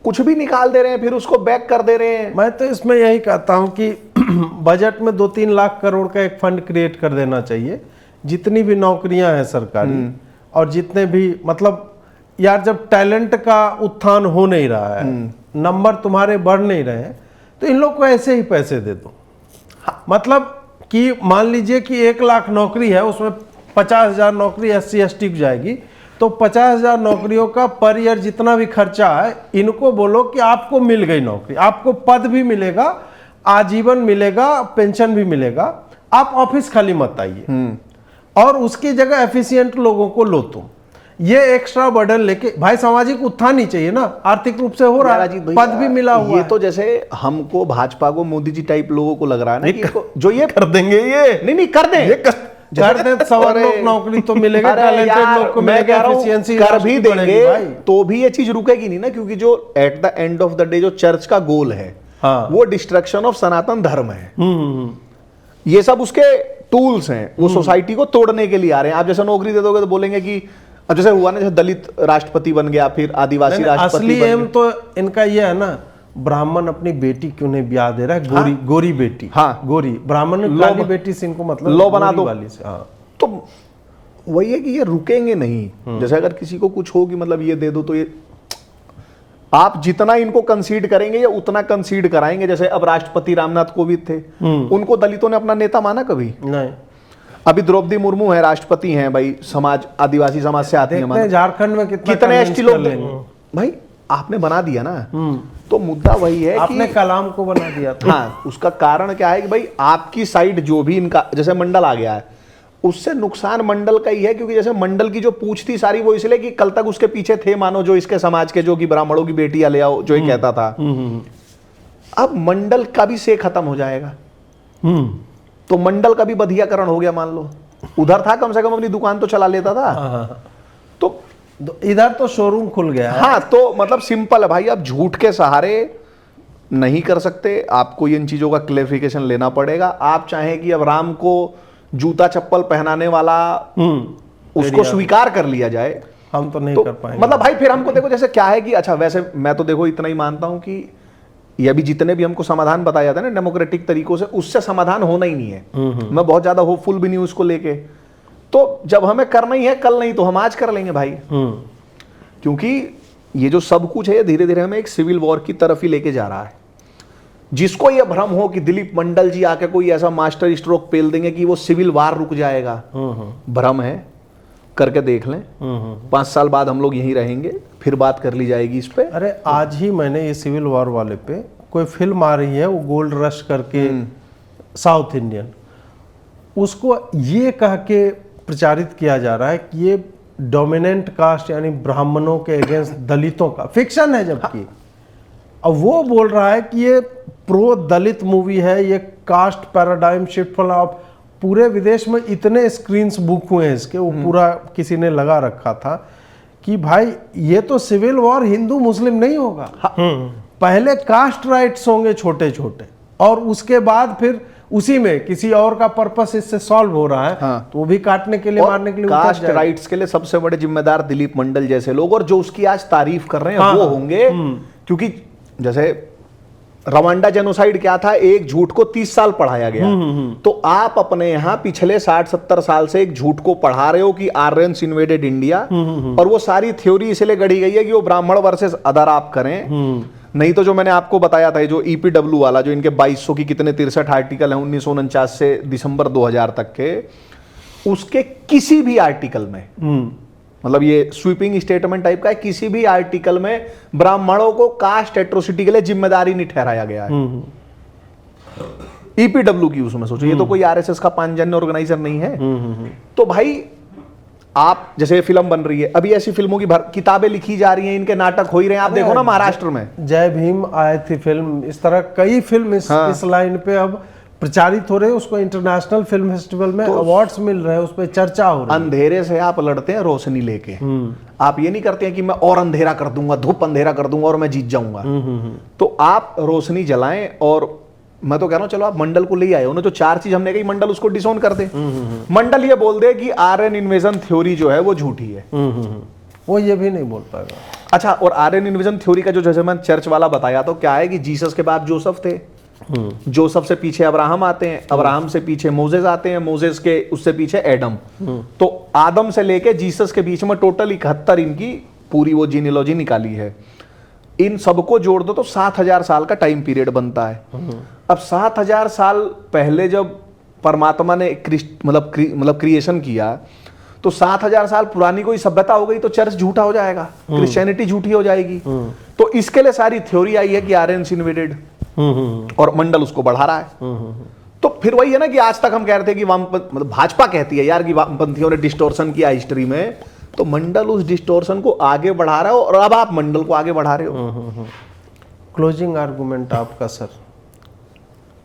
कुछ भी निकाल दे रहे हैं, फिर उसको बैक कर दे रहे हैं। मैं तो इसमें यही कहता हूं कि बजट में 2-3 लाख करोड़ का एक फंड क्रिएट कर देना चाहिए, जितनी भी नौकरियां हैं सरकारी और जितने भी, मतलब यार जब टैलेंट का उत्थान हो नहीं रहा है, नंबर तुम्हारे बढ़ नहीं रहे हैं, तो इन लोग को ऐसे ही पैसे दे दो। मतलब कि मान लीजिए कि 1 लाख नौकरी है, उसमें 50,000 नौकरी SC ST की जाएगी, तो 50,000 नौकरियों का पर ईयर जितना भी खर्चा है, इनको बोलो कि आपको मिल गई नौकरी, आपको पद भी मिलेगा, आजीवन मिलेगा, पेंशन भी मिलेगा, आप ऑफिस खाली मत आइए, और उसकी जगह एफिशिएंट लोगों को लो तुम। ये एक्स्ट्रा बर्डन लेके भाई सामाजिक उत्थान ही चाहिए ना, आर्थिक रूप से हो रहा है, पद भी मिला हुआ ये है। तो जैसे हमको भाजपा को मोदी जी टाइप लोगों को लग रहा है ना कि जो ये कर देंगे, ये नहीं कर दें, कर दे, सवा लोग नौकरी तो मिलेगा, टैलेंटेड लोग को मिलेगा, एफिशिएंसी कर भी देंगे तो भी ये चीज रुकेगी नहीं ना, क्योंकि जो at the end of the day जो चर्च का गोल है, हाँ, वो डिस्ट्रक्शन ऑफ सनातन धर्म है। ये सब उसके टूल्स हैं, वो सोसाइटी को तोड़ने के लिए आ रहे हैं। आप जैसे नौकरी दे दोगे तो बोलेंगे कि अब जैसे हुआ ना, जैसे दलित राष्ट्रपति बन गया, फिर आदिवासी राष्ट्रपति असली बन गया। एम तो इनका ये है ना, ब्राह्मण अपनी बेटी क्यों नहीं ब्याह दे रहा है, गोरी गोरी बेटी, हाँ, गोरी ब्राह्मण काली बेटी से इनको मतलब लो बना दो वाली से, हाँ। तो वही है कि ये रुकेंगे नहीं। जैसे अगर किसी को कुछ हो कि मतलब ये दे दो, तो ये आप जितना इनको कंसीड करेंगे ये उतना कंसीड कराएंगे। जैसे अब राष्ट्रपति रामनाथ कोविंद थे, उनको दलितों ने अपना नेता माना कभी नहीं। अभी द्रौपदी मुर्मू है, राष्ट्रपति हैं भाई, समाज आदिवासी समाज से आती है, झारखंड में कितने एसटी लोग भाई आपने बना दिया ना। तो मुद्दा वही है आपने कलाम को बना दिया था। हाँ, उसका कारण क्या है कि भाई आपकी साइड जो भी इनका, जैसे मंडल आ गया है, उससे नुकसान मंडल का ही है, क्योंकि जैसे मंडल की जो पूछ थी सारी वो इसलिए कि कल तक उसके पीछे थे मानो जो इसके समाज के, जो कि ब्राह्मणों की बेटियां ले आओ, जो ये कहता था। अब मंडल का भी से खत्म हो जाएगा, तो मंडल का भी बधियाकरण हो गया। मान लो उधर था, कम से कम अपनी दुकान तो चला लेता था, तो इधर तो शोरूम खुल गया है। हाँ, तो मतलब सिंपल है भाई, आप झूठ के सहारे नहीं कर सकते, आपको इन चीजों का क्लेरिफिकेशन लेना पड़ेगा। आप चाहें कि अब राम को जूता चप्पल पहनाने वाला उसको स्वीकार कर लिया जाए, हम तो नहीं तो कर पाएंगे। मतलब भाई फिर हमको देखो जैसे क्या है कि अच्छा, वैसे मैं तो देखो इतना ही मानता हूं कि ये अभी जितने भी हमको समाधान बताया जाता है ना डेमोक्रेटिक तरीकों से, उससे समाधान होना ही नहीं है। मैं बहुत ज्यादा होपफुल भी नहीं हूं उसको लेके। तो जब हमें करना ही है, कल नहीं तो हम आज कर लेंगे भाई, क्योंकि ये जो सब कुछ है धीरे धीरे हमें एक सिविल वॉर की तरफ ही लेके जा रहा है। जिसको ये भ्रम हो कि दिलीप मंडल जी आके कोई ऐसा मास्टर स्ट्रोक पेल देंगे कि वो सिविल वार रुक जाएगा, भ्रम है। करके देख लें, 5 साल बाद हम लोग यहीं रहेंगे, फिर बात कर ली जाएगी इस पे। अरे आज ही मैंने ये सिविल वॉर वाले पे कोई फिल्म आ रही है, वो गोल्ड रश करके, साउथ इंडियन, उसको ये कह के प्रचारित किया जा रहा है कि ये डोमिनेंट कास्ट यानी ब्राह्मणों के अगेंस्ट दलितों का फिक्शन है, जबकि अब वो बोल रहा है कि ये प्रो दलित मूवी है, ये कास्ट पैराडाइम शिफ्ट वाला। पूरे विदेश में इतने स्क्रीन्स बुक हुए हैं इसके, वो पूरा किसी ने लगा रखा था कि भाई ये तो सिविल वॉर हिंदू मुस्लिम नहीं होगा, पहले कास्ट राइट्स होंगे छोटे छोटे, और उसके बाद फिर उसी में किसी और का पर्पस इससे सॉल्व हो रहा है। हाँ। तो वो भी काटने के लिए, मारने के लिए कास्ट राइट्स के लिए सबसे बड़े जिम्मेदार दिलीप मंडल जैसे लोग, और जो उसकी आज तारीफ कर रहे हैं वो होंगे। क्योंकि जैसे रवांडा जेनोसाइड क्या था, एक झूठ को 30 साल पढ़ाया गया, तो आप अपने यहाँ पिछले 60-70 साल से एक झूठ को पढ़ा रहे हो कि आर्यंस इन्वेडेड इंडिया, और वो सारी थ्योरी इसलिए गढ़ी गई है कि वो ब्राह्मण वर्सेस अदर आप करें। नहीं तो जो मैंने आपको बताया था, जो EPW वाला, जो इनके 2200 की कितने 63 आर्टिकल हैं 1949 से दिसंबर 2000 तक के, उसके किसी भी आर्टिकल में, मतलब ये स्वीपिंग स्टेटमेंट टाइप का है, किसी भी आर्टिकल में ब्राह्मणों को कास्ट एट्रोसिटी के लिए जिम्मेदारी नहीं ठहराया गया है। EPW की उसमें सोचो, ये तो कोई RSS का पांचजन्य ऑर्गेनाइजर नहीं है। तो भाई आप जैसे फिल्म बन रही है, अभी ऐसी फिल्मों की किताबें लिखी जा रही हैं, इनके नाटक हो ही रहे हैं। आप देखो ना महाराष्ट्र में जय भीम आई थी फिल्म, इस तरह कई फिल्म इस लाइन पे अब प्रचारित हो रहे हैं, उसको इंटरनेशनल फिल्म फेस्टिवल में अवार्ड्स मिल रहे हैं, उस पर चर्चा हो रही है। अंधेरे से आप लड़ते हैं रोशनी लेके, आप ये नहीं करते हैं कि मैं और अंधेरा कर दूंगा, धूप अंधेरा कर दूंगा और मैं जीत जाऊंगा। तो आप रोशनी जलाएं, और मैं तो कह रहा हूं चलो आप मंडल को ले आए हो ना, जो 4 चीज हमने कही, मंडल उसको डिसोन कर दे। मंडल ये बोल दे कि आर्यन इन्वेजन थ्योरी जो है वो झूठी है, वो ये भी नहीं बोल पाएगा। अच्छा, और आर्यन इन्वेजन थ्योरी का जो जैसे मैंने चर्च वाला बताया, तो क्या है कि जीसस के बाद जोसेफ थे, जोसेफ से पीछे अब्राहम आते हैं, अब्राहम से पीछे मोजेस आते हैं, मोजेस के उससे पीछे एडम। तो आदम से लेके जीसस के बीच में टोटल 71 इनकी पूरी वो जीनियोलॉजी निकाली है। इन सबको जोड़ दो तो 7000 साल का टाइम पीरियड बनता है। अब 7000 साल पहले जब परमात्मा ने मतलब क्रिएशन किया, तो 7000 साल पुरानी कोई सभ्यता हो गई तो चर्च झूठा हो जाएगा, क्रिश्चियनिटी झूठी हो जाएगी। तो इसके लिए सारी थ्योरी आई है कि आर्यंस इन्वेडेड, और मंडल उसको बढ़ा रहा है। तो फिर वही है ना कि आज तक हम कह रहे थे कि मतलब भाजपा कहती है यार कि वामपंथियों ने डिस्टोर्शन किया हिस्ट्री में, तो मंडल उस डिस्टोर्शन को आगे बढ़ा रहा है, और अब आप मंडल को आगे बढ़ा रहे हो। क्लोजिंग आर्गुमेंट आपका सर?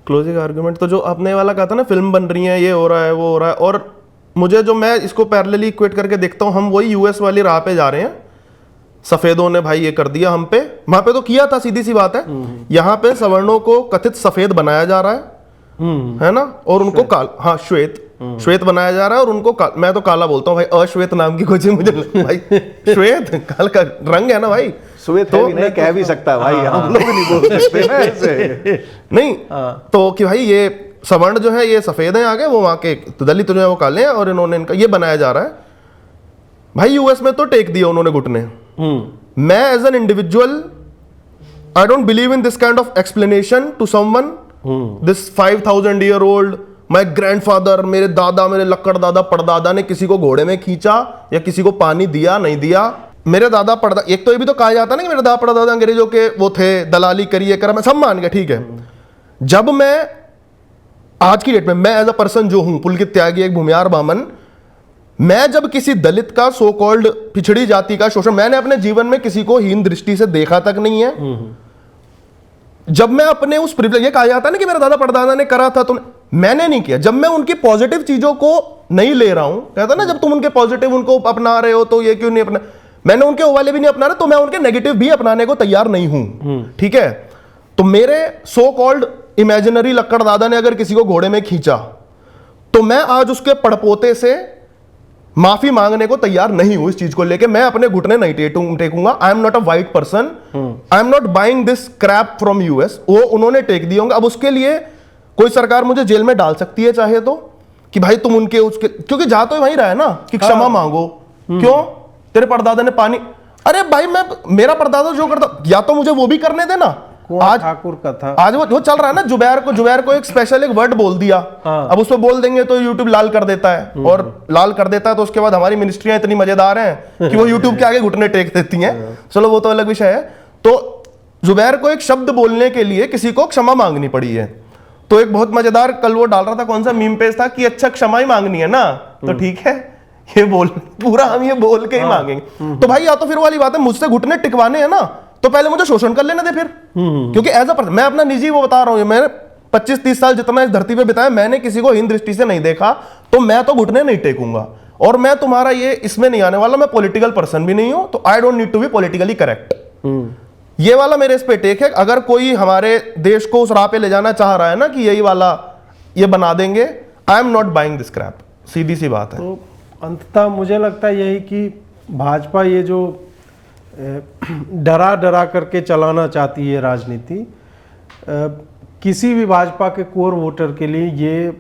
क्लोजिंग आर्गुमेंट तो जो आपने वाला कहा था ना, फिल्म बन रही है, ये हो रहा है, वो हो रहा है, और मुझे जो मैं इसको पैरेलली इक्वेट करके देखता हूँ, हम वही यूएस वाली राह पे जा रहे हैं। सफेदों ने भाई ये कर दिया हम पे, वहां पे तो किया था, सीधी सी बात है। यहाँ पे सवर्णों को कथित सफेद बनाया जा रहा है ना, और उनको हाँ श्वेत बनाया जा रहा है, और उनको मैं तो काला बोलता हूँ भाई, अश्वेत नाम की कुछ मुझे भाई श्वेत काल का रंग है ना भाई, श्वेत तो नहीं कह भी सकता है भाई, हम लोग नहीं बोल सकते ना ऐसे नहीं। तो कि भाई ये सवर्ण जो है ये सफेद है आगे, वो वहां के दलित जो है वो काले हैं, और इन्होंने इनका ये बनाया जा रहा है। भाई यूएस में तो टेक दिया उन्होंने घुटने। मैं as an individual I don't believe in this kind of explanation to someone, this 5000 year old my grandfather, मेरे दादा, मेरे लक्कड़ दादा परदादा ने किसी को घोड़े में खींचा या किसी को पानी दिया नहीं दिया। मेरे दादा परदादा, एक तो ये भी तो कहा जाता ना कि मेरे दादा परदादा अंग्रेजों के वो थे, दलाली करिए करा, मैं सब मान गया, ठीक है। जब मैं आज की डेट में मैं एज अ पर्सन जो हूं, पुलकित त्यागी, एक भूमियार बामन, मैं जब किसी दलित का, सो कॉल्ड पिछड़ी जाति का शोषण, मैंने अपने जीवन में किसी को हीन दृष्टि से देखा तक नहीं है। जब मैं अपने उस प्रिविलेज, ये कहा जाता है ना कि मेरा दादा परदादा ने करा था, तो मैंने नहीं किया। जब मैं उनकी पॉजिटिव चीजों को नहीं ले रहा हूं, कहता ना जब तुम उनके पॉजिटिव उनको अपना रहे हो तो ये क्यों नहीं अपना, मैंने उनके वो वाले भी नहीं अपना रहे, तो मैं उनके नेगेटिव भी अपनाने को तैयार नहीं हूं, ठीक है। तो मेरे सो कॉल्ड इमेजिनरी लक्कड़ दादा ने अगर किसी को घोड़े में खींचा, तो मैं आज उसके पड़पोते से माफी मांगने को तैयार नहीं हूं। इस चीज को लेके मैं अपने घुटने नहीं टेकूंगा। I am not a white person, I am not buying this crap from US. वो उन्होंने टेक दिए होंगे। अब उसके लिए कोई सरकार मुझे जेल में डाल सकती है चाहे तो, कि भाई तुम उनके उसके, क्योंकि जा तो वहीं रहा है ना कि क्षमा मांगो। क्यों? तेरे परदादा ने पानी, अरे भाई मैं, मेरा परदादा जो करता, या तो मुझे वो भी करने देना। आज ठाकुर का था, आज वो चल रहा है ना, जुबैर को एक स्पेशल एक वर्ड बोल दिया। अब उसको बोल देंगे तो यूट्यूब लाल कर देता है, और लाल कर देता है तो उसके बाद हमारी मिनिस्ट्रियां इतनी मजेदार हैं कि वो यूट्यूब के आगे घुटने टेक देती हैं। चलो वो तो अलग विषय है। तो जुबैर को एक शब्द बोलने के लिए किसी को क्षमा मांगनी पड़ी है। तो एक बहुत मजेदार कल वो डाल रहा था, कौन सा मीम पेज था कि अच्छा क्षमा ही मांगनी है ना, तो ठीक है ये बोल पूरा हम ये बोल के ही मांगेंगे। तो भाई या तो फिर वाली बात है, मुझसे घुटने टिकवाने हैं ना, तो पहले मुझे शोषण कर लेने दे फिर। क्योंकि एज अ पर्सन मैं अपना निजी वो बता रहा हूं, मैंने 25-30 साल जितना इस धरती पे बिताया, मैंने किसी को हीन दृष्टि से नहीं देखा, तो मैं तो घुटने नहीं टेकूंगा। और मैं तुम्हारा ये इसमें नहीं आने वाला, मैं पॉलिटिकल पर्सन भी नहीं हूं, तो I don't need to be politically correct. ये वाला मेरे इस पे टेक है। अगर कोई हमारे देश को उस राह पे ले जाना चाह रहा है ना कि यही वाला ये बना देंगे, I am not buying this crap, सीधी सी बात है। तो अंततः मुझे लगता है यही कि भाजपा ये जो डरा डरा करके चलाना चाहती है राजनीति, किसी भी भाजपा के कोर वोटर के लिए ये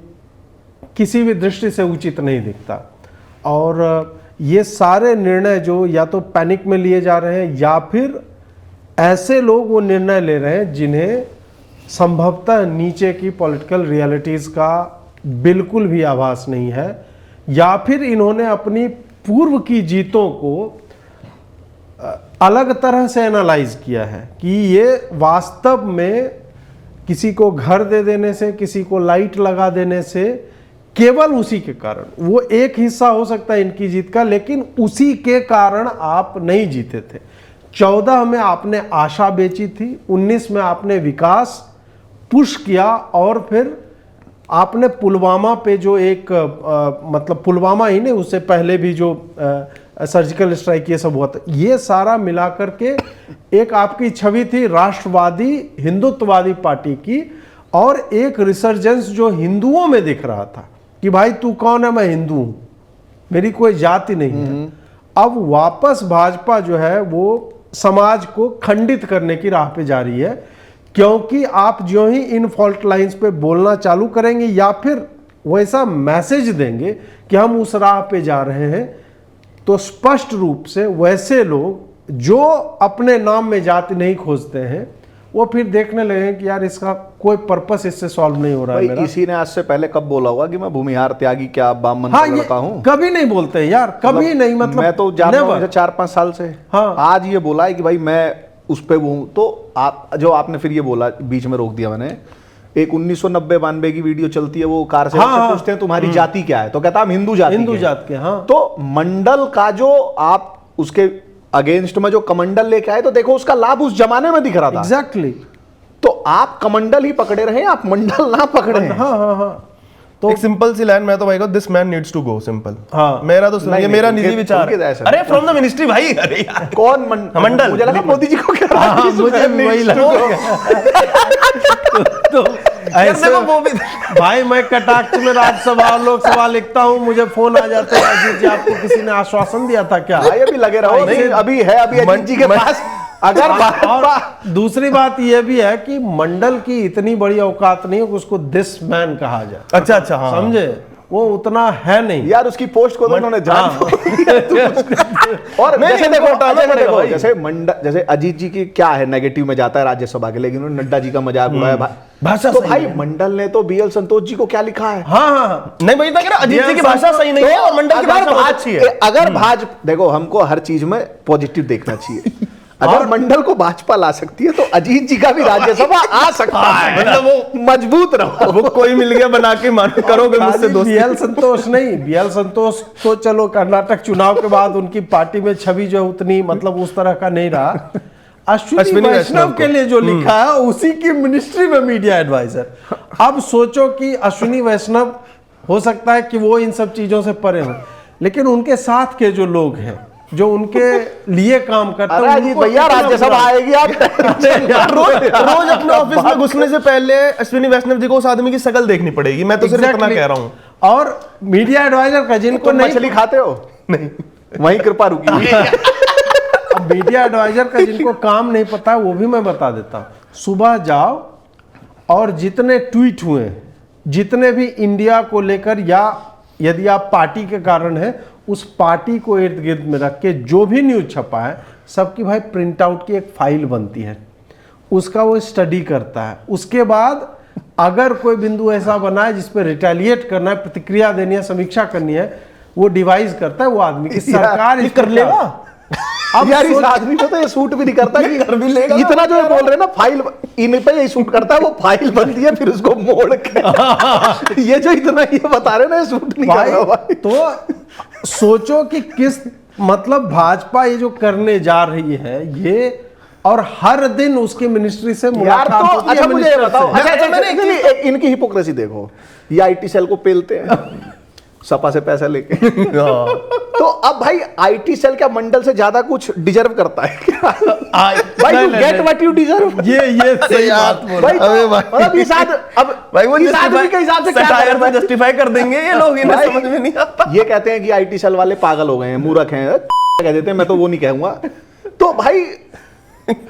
किसी भी दृष्टि से उचित नहीं दिखता। और ये सारे निर्णय जो या तो पैनिक में लिए जा रहे हैं, या फिर ऐसे लोग वो निर्णय ले रहे हैं जिन्हें संभवतः नीचे की पॉलिटिकल रियलिटीज़ का बिल्कुल भी आभास नहीं है, या फिर इन्होंने अपनी पूर्व की जीतों को अलग तरह से एनालाइज किया है कि ये वास्तव में किसी को घर दे देने से, किसी को लाइट लगा देने से केवल उसी के कारण। वो एक हिस्सा हो सकता है इनकी जीत का, लेकिन उसी के कारण आप नहीं जीते थे। 14 में आपने आशा बेची थी, 19 में आपने विकास पुश किया, और फिर आपने पुलवामा पे जो एक मतलब पुलवामा ही नहीं, उससे पहले भी जो सर्जिकल स्ट्राइक ये सब हुआ था, ये सारा मिला करके एक आपकी छवि थी राष्ट्रवादी हिंदुत्ववादी पार्टी की, और एक रिसर्जेंस जो हिंदुओं में दिख रहा था कि भाई तू कौन है, मैं हिंदू हूं, मेरी कोई जाति नहीं है। अब वापस भाजपा जो है वो समाज को खंडित करने की राह पे जा रही है, क्योंकि आप जो ही इन फॉल्ट लाइंस पे बोलना चालू करेंगे या फिर वैसा मैसेज देंगे कि हम उस राह पे जा रहे हैं, तो स्पष्ट रूप से वैसे लोग जो अपने नाम में जाति नहीं खोजते हैं वो फिर देखने लगे कि यार इसका कोई पर्पस इससे सॉल्व नहीं हो रहा है मेरा। इसी ने आज से पहले कब बोला होगा कि मैं भूमिहार त्यागी क्या ब्राह्मण का लड़का हूँ? कभी नहीं बोलते हैं यार, कभी नहीं। मतलब मैं तो जान रहा हूँ 4-5 साल से। हाँ। आज ये बोला है कि भाई मैं उस पे वो हूँ। तो आप जो आपने फिर ये बोला, बीच में रोक दिया मैंने, एक 1990-92 की वीडियो चलती है, वो कार से पूछते हैं तुम्हारी जाति क्या है, तो कहता हम हिंदू जात के। हाँ। तो मंडल का जो आप उसके अगेंस्ट में जो कमंडल लेके आए, तो देखो उसका लाभ उस जमाने में दिख रहा था। एग्जैक्टली। तो आप कमंडल ही पकड़े रहे, आप मंडल ना पकड़े हैं। हाँ। तो एक सिंपल सी लाइन, मैं तो भाई को this man needs to go, simple. हाँ। मेरा तो सुनिए, मेरा निजी विचार। अरे फ्रॉम द मिनिस्ट्री भाई। अरे यार कौन मंडल? मुझे लगा मोदी जी को कह रहा है। मुझे वही लगा। तो ऐसे भाई मैं कटाक्ष में राज्यसभा और लोकसभा लिखता हूँ, मुझे फोन आ जाता है अजीत जी आपको किसी ने आश्वासन दिया था क्या? भाई अभी लगे रहो, नहीं अभी है, अभी अजीत जी के पास अगर और दूसरी बात यह भी है कि मंडल की इतनी बड़ी औकात नहीं है कि उसको दिस मैन कहा जाए। अच्छा हाँ। समझे, वो उतना है नहीं यार। उसकी पोस्ट को तो उन्होंने जान और जैसे देखो जैसे मंडल, जैसे अजीत जी की क्या है, नेगेटिव में जाता है राज्यसभा के, लेकिन उन्होंने नड्डा जी का मजाक उड़ाया भाषा। तो भाई मंडल ने तो बीएल संतोष जी को क्या लिखा है? हाँ नहीं भाई, अजीत जी की भाषा सही नहीं है और मंडल की भाषा बहुत अच्छी है। अगर भाजपा, देखो हमको हर चीज में पॉजिटिव देखना चाहिए। अगर मंडल को भाजपा ला सकती है तो अजीत जी का भी राज्यसभा आ सकता है। मतलब वो मजबूत रहो, वो कोई मिल गया बना के मान करोगे मुझसे दोस्ती। बीएल संतोष नहीं, बीएल संतोष तो चलो कर्नाटक चुनाव के बाद उनकी पार्टी में छवि जो उतनी मतलब उस तरह का नहीं रहा। अश्विनी वैष्णव के लिए जो लिखा है उसी की मिनिस्ट्री में मीडिया एडवाइजर। अब सोचो कि अश्विनी वैष्णव हो सकता है कि वो इन सब चीजों से परे हो, लेकिन उनके साथ के जो लोग हैं जो उनके लिए काम करते हैं, अजीत भैया राज्यसभा आएगी आप रोज अपने ऑफिस में घुसने से पहले अश्विनी वैष्णव जी को उस आदमी की शक्ल देखनी पड़ेगी। मैं तो सिर्फ इतना कह रहा हूँ। और मीडिया एडवाइजर का जिनको नहीं, मछली खाते हो नहीं, वहीं कृपा रुकी। अब मीडिया एडवाइजर का जिनको काम नहीं पता वो भी मैं बता देता हूँ। सुबह जाओ और जितने ट्वीट हुए, जितने भी इंडिया को लेकर, या यदि आप पार्टी के कारण है उस पार्टी को इर्द गिर्द में रख के जो भी न्यूज छपा है, सबकी भाई प्रिंट आउट की एक फाइल बनती है, उसका वो स्टडी करता है। उसके बाद अगर कोई बिंदु ऐसा बना है जिस पे रिटेलिएट करना है, प्रतिक्रिया देनी है, समीक्षा करनी है, वो डिवाइस करता है वो आदमी की सरकार इस कर लेगा। अब यार इस आदमी को तो ये सूट भी नहीं करता कि घर भी लेगा। इतना जो बोल रहे हैं ना, फाइल इन पे ये सूट करता है, वो फाइल बनती है फिर उसको मोड़ के ये जो इतना ये बता रहे ना, ये सूट नहीं कर रहा भाई। तो सोचो कि किस मतलब भाजपा ये जो करने जा रही है ये, और हर दिन उसकी मिनिस्ट्री से मुलाकात होती है। अच्छा मुझे ये बताओ, अच्छा इनकी हिपोक्रेसी देखो, ये आईटी सेल को पेलते हैं सपा से पैसा लेके। तो अब भाई आईटी सेल क्या मंडल से ज्यादा कुछ डिजर्व करता है क्या? भाई you get what you deserve. ये सही बात भाई, मतलब इस अब भाई वो इस आदमी के हिसाब से क्या जस्टिफाई कर देंगे ये लोग, इन्हें समझ में नहीं आता। ये कहते हैं कि आईटी सेल वाले पागल हो गए हैं, मूर्ख हैं, कह देते हैं, मैं तो वो नहीं कहूंगा। तो भाई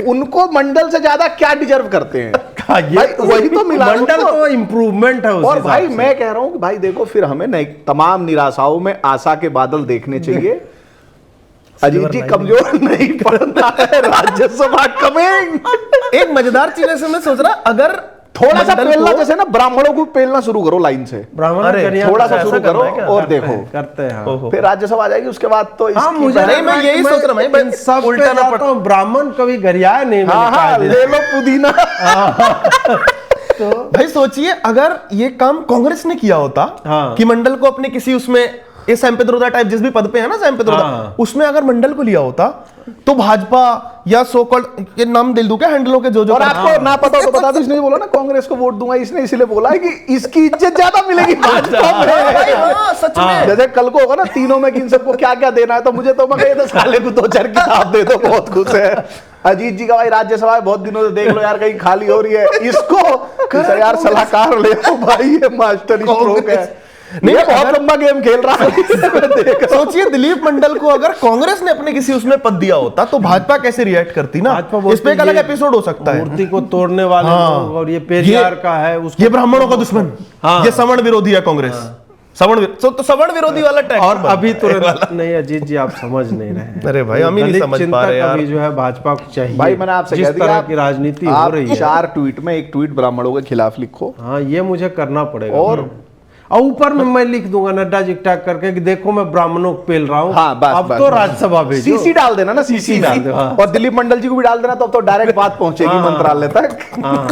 उनको मंडल से ज्यादा क्या डिजर्व करते हैं? भाई वही तो मिला, मंडल तो इम्प्रूवमेंट है। और भाई मैं कह रहा हूं कि भाई देखो, फिर हमें तमाम निराशाओं में आशा के बादल देखने चाहिए। अजीत जी कमजोर नहीं पड़ता है, राज्यसभा कमिंग। एक मजेदार चीज से मैं सोच रहा, अगर थोड़ा सा पेलना, जैसे ना ब्राह्मणों को पेलना शुरू करो लाइन से, थोड़ा सा शुरू करो और देखो करते हैं, फिर राज्यसभा आ जाएगी। उसके बाद तो मैं यही सोच रहा हूँ, सब उल्टा ना पड़ता हूँ। ब्राह्मण कभी गरियाए नहीं, ले लो पुदीना। तो भाई सोचिए अगर ये काम कांग्रेस ने किया होता हाँ। कि मंडल को अपने किसी उसमें ये सैम पेत्रोदा टाइप जिस भी पद पे है ना सैम पेत्रोदा, हाँ। उसमें अगर मंडल को लिया होता तो भाजपा या सो कॉल्ड ये नाम दिल दूं क्या हैंडलों के जो और आपको ना पता हो तो बता दो, इसने बोला ना कांग्रेस को वोट दूंगा, इसने इसलिए बोला है कि इसकी इज्जत ज्यादा मिलेगी भाजपा भाई, में। हाँ, सच में जैसे कल को होगा ना तीनों में कि इन सबको क्या क्या देना है, तो मुझे तो मैं कही तो साले को 2-4 किताब दे दो, बहुत खुश है। अजीत जी का भाई राज्यसभा बहुत दिनों से देख लो यार कहीं खाली हो रही है, इसको यार सलाहकार ले लो भाई, ये मास्टर स्ट्रोक है। नहीं, ये बहुत लंबा गेम खेल रहा है। सोचिए दिलीप मंडल को अगर कांग्रेस ने अपने किसी उसमें पद दिया होता तो भाजपा कैसे रिएक्ट करती ना, भाजपा इस पे एक बोलती अलग ये एपिसोड हो सकता है। मूर्ति को तोड़ने वाले हाँ। लोग, और ये पेरियार का है उसको, ये ब्राह्मणों का दुश्मन, हाँ। ये सवर्ण विरोधी है कांग्रेस, तो सवर्ण विरोधी वाला टैग और अभी तुरंत नहीं अजीत जी आप समझ नहीं रहे हैं। अरे भाई हम ही नहीं दलित समझ पा चिंतक रहे यार। अभी जो है भाजपा को चाहिए, भाई मैंने आपसे जिस कह दिया तरह आप- की राजनीति हो आप रही है, 4 ट्वीट में एक ट्वीट ब्राह्मणों के खिलाफ लिखो, हाँ ये मुझे करना पड़ेगा। और ऊपर में मैं लिख दूंगा नड्डा जी टैग करके कि देखो मैं ब्राह्मणों को पेल रहा हूँ, हाँ, बस, अब बस, तो बस। राज्यसभा भेजो। सीसी डाल देना ना, सीसी डाल दो, हाँ। और दिलीप मंडल जी को भी डाल देना, तो अब तो डायरेक्ट बात पहुंचेगी हाँ। मंत्रालय तक। हाँ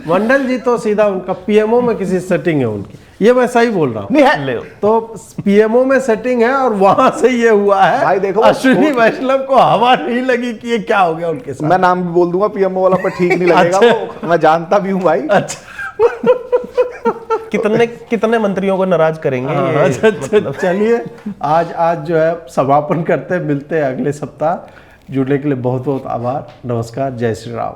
मंडल जी तो सीधा उनका पीएमओ में किसी सेटिंग है उनकी, ये मैं सही बोल रहा हूँ। नहीं है तो पीएमओ में सेटिंग है और वहां से ये हुआ है। भाई देखो, अश्विनी वैष्णव को हवा नहीं लगी कि ये क्या हो गया उनके साथ। मैं नाम भी बोल दूंगा पीएमओ वाला, पर ठीक नहीं लगेगा वो, मैं जानता भी हूँ भाई। अच्छा कितने मंत्रियों को नाराज करेंगे ये, अच्छा चलिए आज जो है समापन करते हैं, मिलते हैं अगले सप्ताह। जुड़ने के लिए बहुत बहुत आभार, नमस्कार, जय श्री राम।